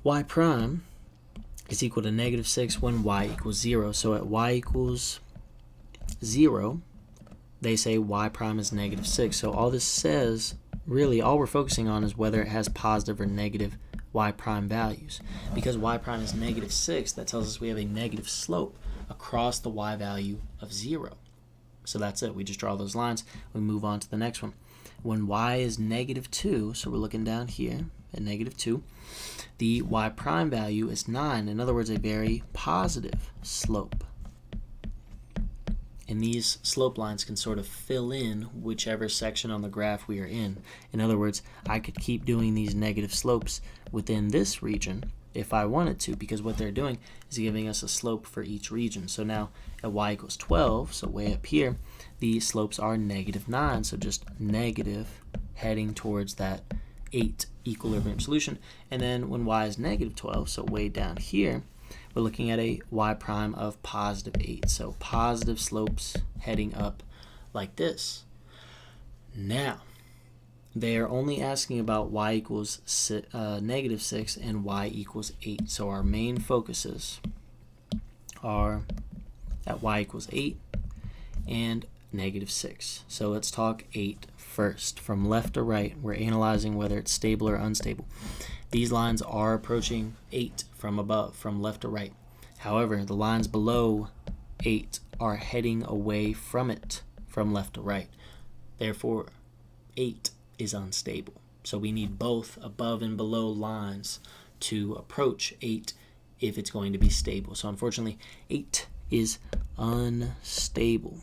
Y prime is equal to -6 when y equals 0. So at y equals 0, they say y prime is -6. So all this says, really all we're focusing on is whether it has positive or negative y prime values. Because y prime is -6, that tells us we have a negative slope across the y value of 0. So that's it. We just draw those lines. We move on to the next one. When y is -2, so we're looking down here at -2, the y prime value is 9. In other words, a very positive slope. And these slope lines can sort of fill in whichever section on the graph we are in. In other words, I could keep doing these negative slopes within this region if I wanted to, because what they're doing is giving us a slope for each region. So now at y equals 12, so way up here, the slopes are -9, so just negative heading towards that 8 equilibrium solution. And then when y is -12, so way down here, we're looking at a y prime of +8. So positive slopes heading up like this. Now, they are only asking about y equals -6 and y equals 8. So our main focuses are at y equals 8 and -6. So let's talk 8 first. From left to right, we're analyzing whether it's stable or unstable. These lines are approaching 8 from above, from left to right. However, the lines below 8 are heading away from it, from left to right. Therefore, 8 is unstable. So we need both above and below lines to approach 8 if it's going to be stable. So unfortunately, 8 is unstable.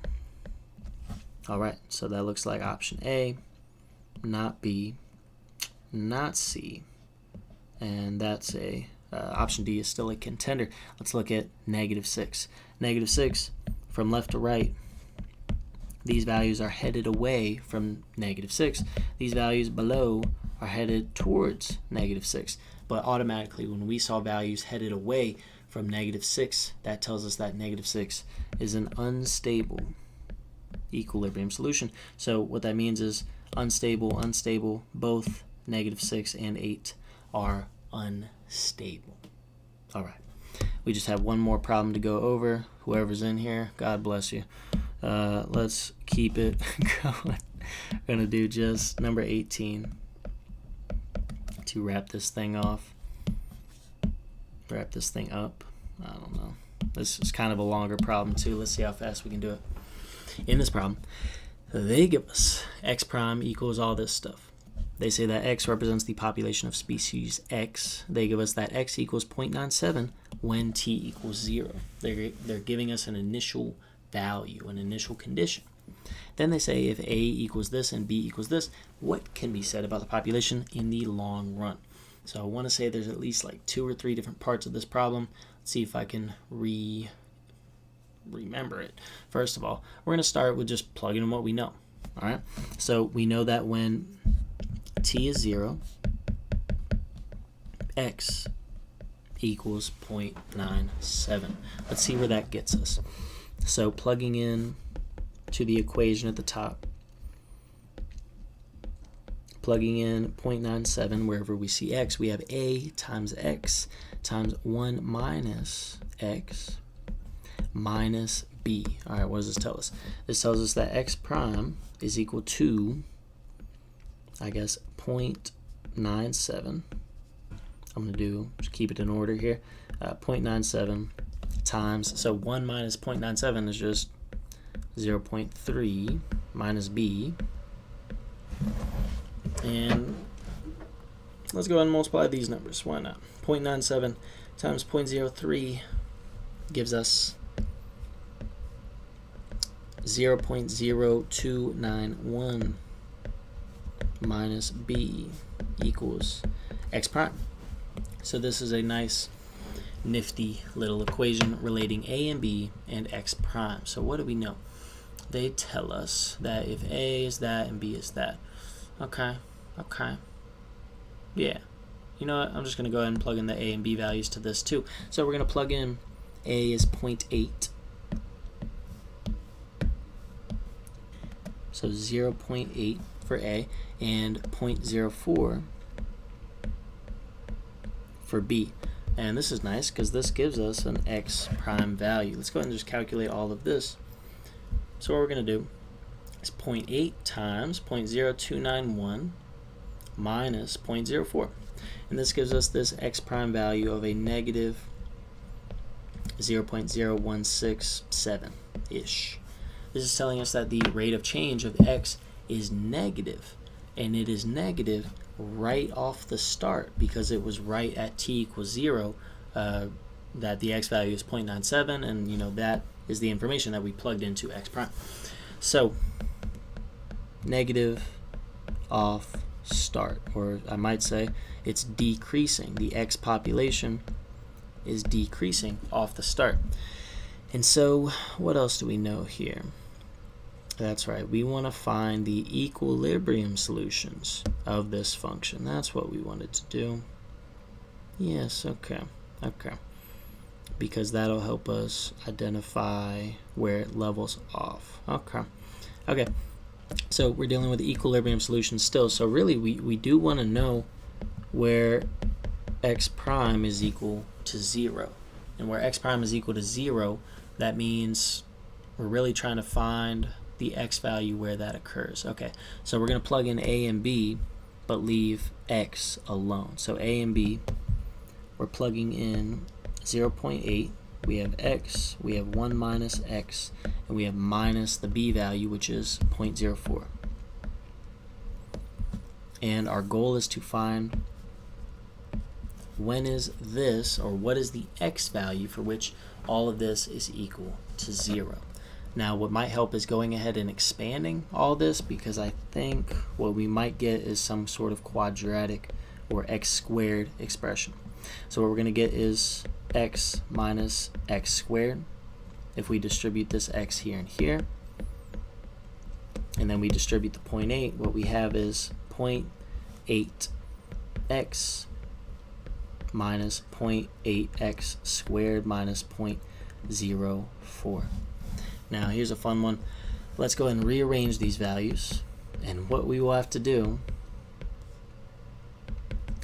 All right, so that looks like option A, not B, not C, and that's a option D is still a contender. Let's look at -6. -6 from left to right. These values are headed away from -6. These values below are headed towards -6. But automatically, when we saw values headed away from -6, that tells us that -6 is an unstable equilibrium solution. So what that means is unstable, unstable, both -6 and 8 are unstable. All right. We just have one more problem to go over. Whoever's in here, God bless you. Let's keep it going. I'm going to do just number 18 to wrap this thing off. Wrap this thing up. I don't know. This is kind of a longer problem too. Let's see how fast we can do it. In this problem, they give us x prime equals all this stuff. They say that x represents the population of species x. They give us that x equals 0.97 when t equals 0. They're giving us an initial value, an initial condition. Then they say if a equals this and b equals this, what can be said about the population in the long run? So I want to say there's at least like 2 or 3 different parts of this problem. Let's see if I can remember it. First of all, we're going to start with just plugging in what we know. All right. So we know that when t is 0, x equals 0.97. Let's see where that gets us. So plugging in to the equation at the top, plugging in 0.97 wherever we see x, we have a times x times 1 minus x minus b. All right, what does this tell us? This tells us that x prime is equal to, I guess, 0.97. I'm going to just keep it in order here. 0.97 times, so 1 minus 0.97 is just 0.3 minus b. And let's go ahead and multiply these numbers. Why not? 0.97 times 0.03 gives us 0.0291 minus b equals x prime. So this is a nice nifty little equation relating a and b and x prime. So what do we know? They tell us that if a is that and b is that. Okay. Yeah. You know what? I'm just going to go ahead and plug in the a and b values to this too. So we're going to plug in a is 0.8. So 0.8 for a and 0.04 for b. And this is nice because this gives us an x prime value. Let's go ahead and just calculate all of this. So what we're going to do is 0.8 times 0.0291 minus 0.04. And this gives us this x prime value of a negative 0.0167-ish. This is telling us that the rate of change of x is negative, and it is negative right off the start because it was right at t equals 0 that the x value is 0.97, and that is the information that we plugged into x prime. So negative off start, or I might say it's decreasing. The x population is decreasing off the start. And so what else do we know here? That's right, we want to find the equilibrium solutions of this function. That's what we wanted to do. Yes, okay. Because that'll help us identify where it levels off. Okay. So we're dealing with the equilibrium solution still. So really we do want to know where x prime is equal to 0. And where x prime is equal to 0, that means we're really trying to find the x value where that occurs. Okay, so we're going to plug in a and b, but leave x alone. So a and b, we're plugging in 0.8. We have x, we have 1 minus x, and we have minus the b value, which is 0.04. And our goal is to find when is this, or what is the x value for which all of this is equal to 0. Now what might help is going ahead and expanding all this, because I think what we might get is some sort of quadratic or x squared expression. So what we're going to get is x minus x squared if we distribute this x here and here, and then we distribute the 0.8. What we have is 0.8x minus 0.8x squared minus 0.04. Now here's a fun one. Let's go ahead and rearrange these values, and what we will have to do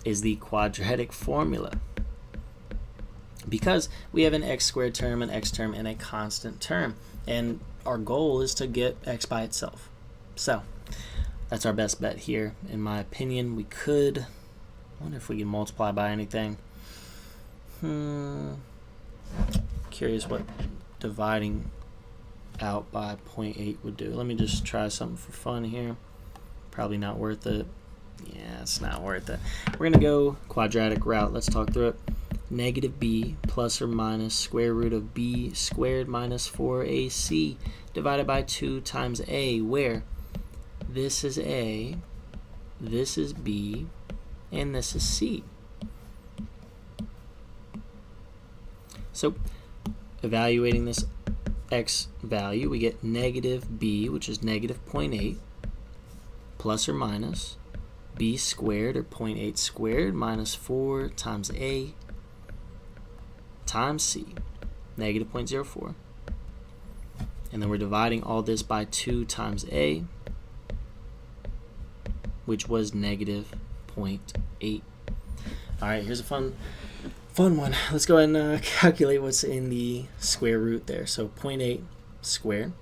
is the quadratic formula, because we have an x squared term, an x term, and a constant term, and our goal is to get x by itself. So that's our best bet here, in my opinion. We could, I wonder if we can multiply by anything. Curious what dividing out by 0.8 would do. Let me just try something for fun here. Probably not worth it. Yeah, it's not worth it. We're gonna go quadratic route. Let's talk through it. Negative b plus or minus square root of b squared minus 4ac divided by 2 times a, where this is a, this is b, and this is c. So evaluating this x value, we get negative b, which is negative 0.8, plus or minus b squared, or 0.8 squared, minus 4 times a times c, negative 0.04. And then we're dividing all this by 2 times a, which was negative 0.8. All right, here's a fun one. Let's go ahead and calculate what's in the square root there. So 0.8 squared.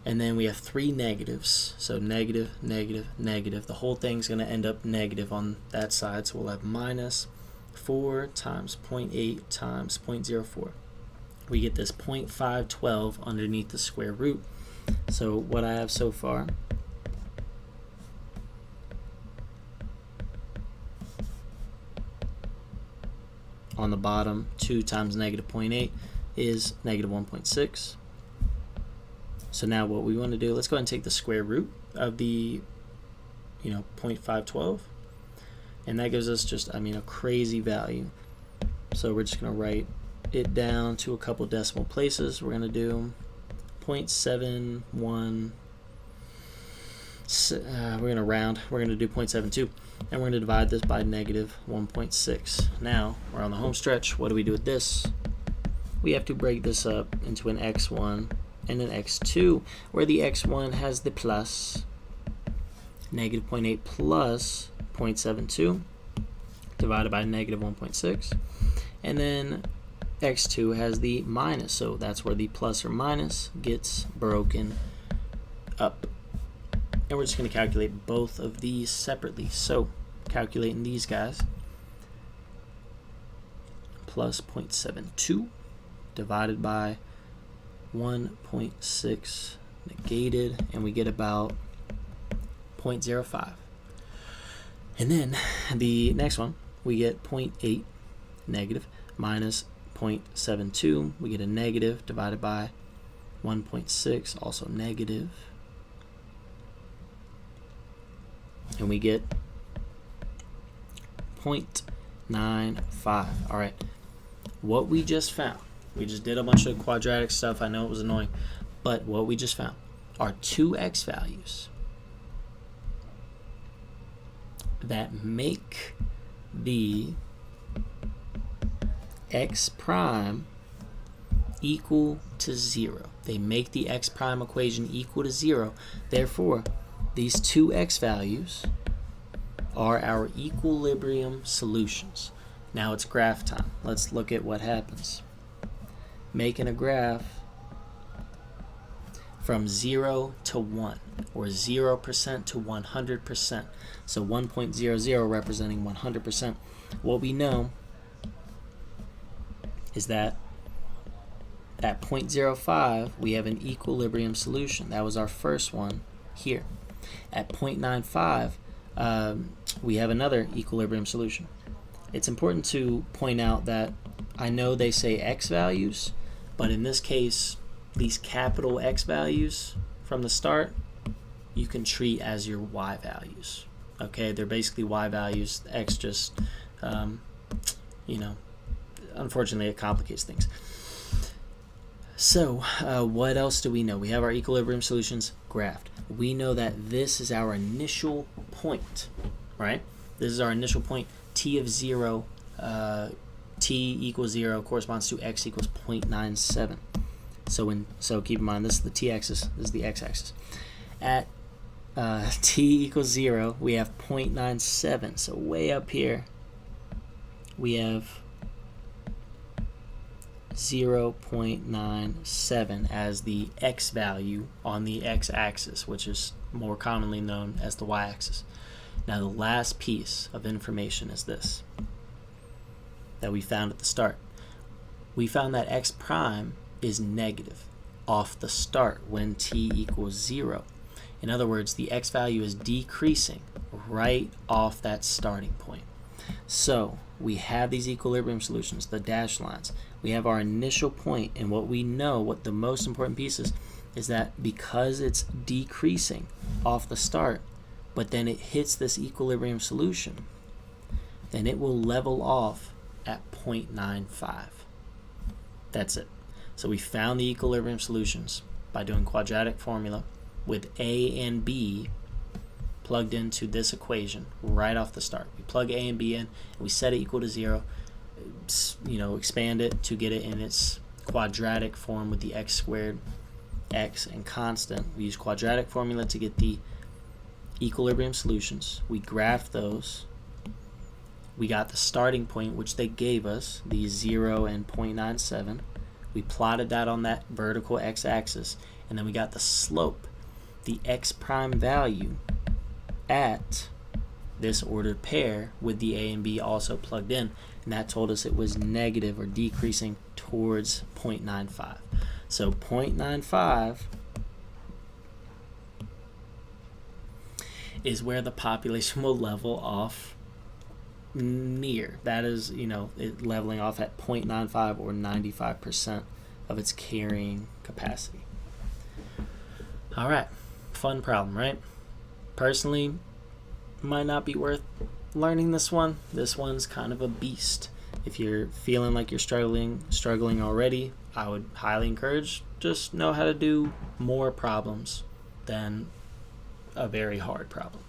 And then we have 3 negatives. So negative, negative, negative. The whole thing's going to end up negative on that side. So we'll have minus 4 times 0.8 times 0.04. We get this 0.512 underneath the square root. So what I have so far on the bottom, 2 times negative 0.8 is negative 1.6. So now what we want to do, let's go ahead and take the square root of the 0.512, and that gives us just, a crazy value. So we're just going to write it down to a couple decimal places. We're going to do 0.71, we're going to round, we're going to do 0.72, and we're going to divide this by negative 1.6. Now we're on the home stretch. What do we do with this? We have to break this up into an x1 and an x2, where the x1 has the plus, negative 0.8 plus 0.72 divided by negative 1.6, and then x2 has the minus, so that's where the plus or minus gets broken up. And we're just going to calculate both of these separately. So calculating these guys, plus 0.72 divided by 1.6 negated, and we get about 0.05. And then the next one, we get 0.8 negative minus 0.72. We get a negative divided by 1.6, also negative. And we get 0.95. All right, what we just found, we just did a bunch of quadratic stuff. I know it was annoying, but what we just found are 2 x values that make the x prime equal to 0. They make the x prime equation equal to 0. Therefore, these 2 x values are our equilibrium solutions. Now it's graph time. Let's look at what happens. Making a graph from 0 to 1, or 0% to 100%. So 1.00 representing 100%. What we know is that at 0.05 we have an equilibrium solution. That was our first one here. At 0.95 we have another equilibrium solution. It's important to point out that I know they say x values, but in this case, these capital X values from the start, you can treat as your y values. Okay, they're basically y values. X just, unfortunately, it complicates things. So, what else do we know? We have our equilibrium solutions graphed. We know that this is our initial point, right? This is our initial point. T of 0, t equals 0 corresponds to x equals 0.97. So keep in mind, this is the t-axis, this is the x-axis. At t equals 0, we have 0.97. So way up here, we have 0.97 as the x value on the x-axis, which is more commonly known as the y-axis. Now the last piece of information is this that we found at the start. We found that x prime is negative off the start when t equals 0. In other words, the x value is decreasing right off that starting point. So we have these equilibrium solutions, the dashed lines. We have our initial point, and what we know, what the most important piece is that because it's decreasing off the start, but then it hits this equilibrium solution, then it will level off at 0.95. That's it. So we found the equilibrium solutions by doing quadratic formula with A and B plugged into this equation right off the start. We plug A and B in, and we set it equal to 0, expand it to get it in its quadratic form with the x squared, x, and constant. We use quadratic formula to get the equilibrium solutions. We graphed those. We got the starting point, which they gave us, the 0 and 0.97. We plotted that on that vertical x-axis, and then we got the slope, the x prime value at this ordered pair with the A and B also plugged in, and that told us it was negative or decreasing towards 0.95. So 0.95 is where the population will level off near. That is, it leveling off at 0.95 or 95% of its carrying capacity. All right, fun problem, right? Personally, might not be worth learning this one. This one's kind of a beast. If you're feeling like you're struggling already, I would highly encourage just know how to do more problems than a very hard problem.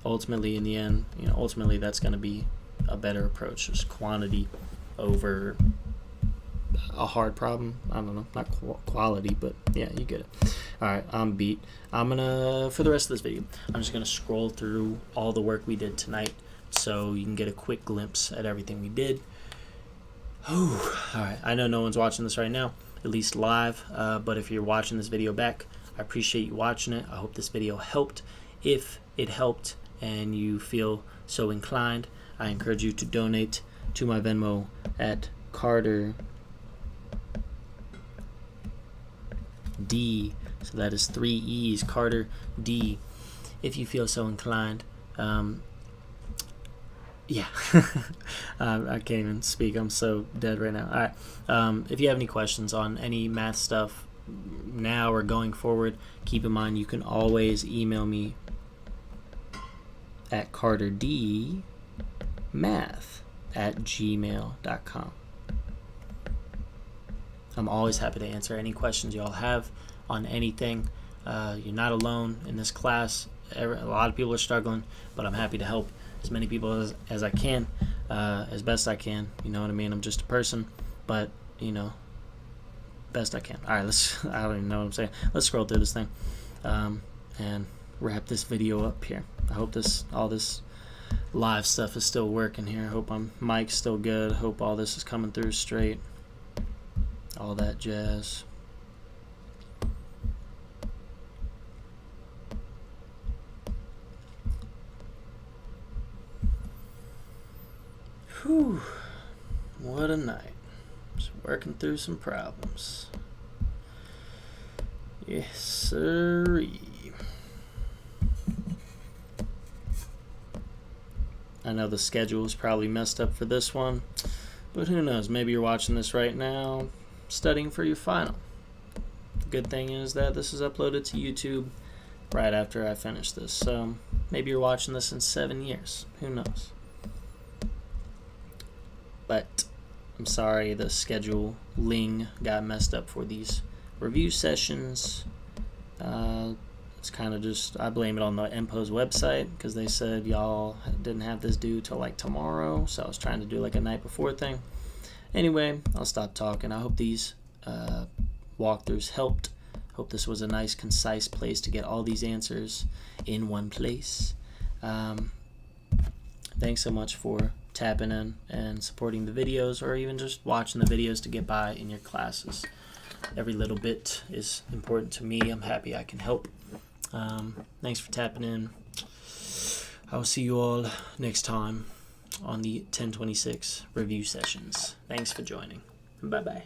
Ultimately, in the end, that's going to be a better approach. Just quantity over a hard problem. I don't know, not quality, but yeah, you get it. All right, I'm beat. For the rest of this video, I'm just gonna scroll through all the work we did tonight so you can get a quick glimpse at everything we did. All right, I know no one's watching this right now, at least live, but if you're watching this video back, I appreciate you watching it. I hope this video helped. If it helped and you feel so inclined, I encourage you to donate to my Venmo at Carter D. So that is 3 E's, Carter D, if you feel so inclined. Yeah. I can't even speak. I'm so dead right now. All right. If you have any questions on any math stuff now or going forward, keep in mind you can always email me at carterdmath@gmail.com. I'm always happy to answer any questions y'all have on anything. You're not alone in this class. A lot of people are struggling, but I'm happy to help as many people as I can, as best I can. You know what I mean? I'm just a person, but, best I can. All right, I don't even know what I'm saying. Let's scroll through this thing and wrap this video up here. I hope all this live stuff is still working here. I hope my mic's still good. I hope all this is coming through straight. All that jazz. Whew, what a night. Just working through some problems. Yes, sirree. I know the schedule is probably messed up for this one, but who knows? Maybe you're watching this right now studying for your final. The good thing is that this is uploaded to YouTube right after I finish this, so maybe you're watching this in 7 years. Who knows? But I'm sorry the scheduling got messed up for these review sessions. It's kind of just, I blame it on the MPO's website because they said y'all didn't have this due till like tomorrow, so I was trying to do like a night before thing. Anyway, I'll stop talking. I hope these walkthroughs helped. Hope this was a nice, concise place to get all these answers in one place. Thanks so much for tapping in and supporting the videos, or even just watching the videos to get by in your classes. Every little bit is important to me. I'm happy I can help. Thanks for tapping in. I will see you all next time on the 1026 review sessions. Thanks for joining. Bye-bye.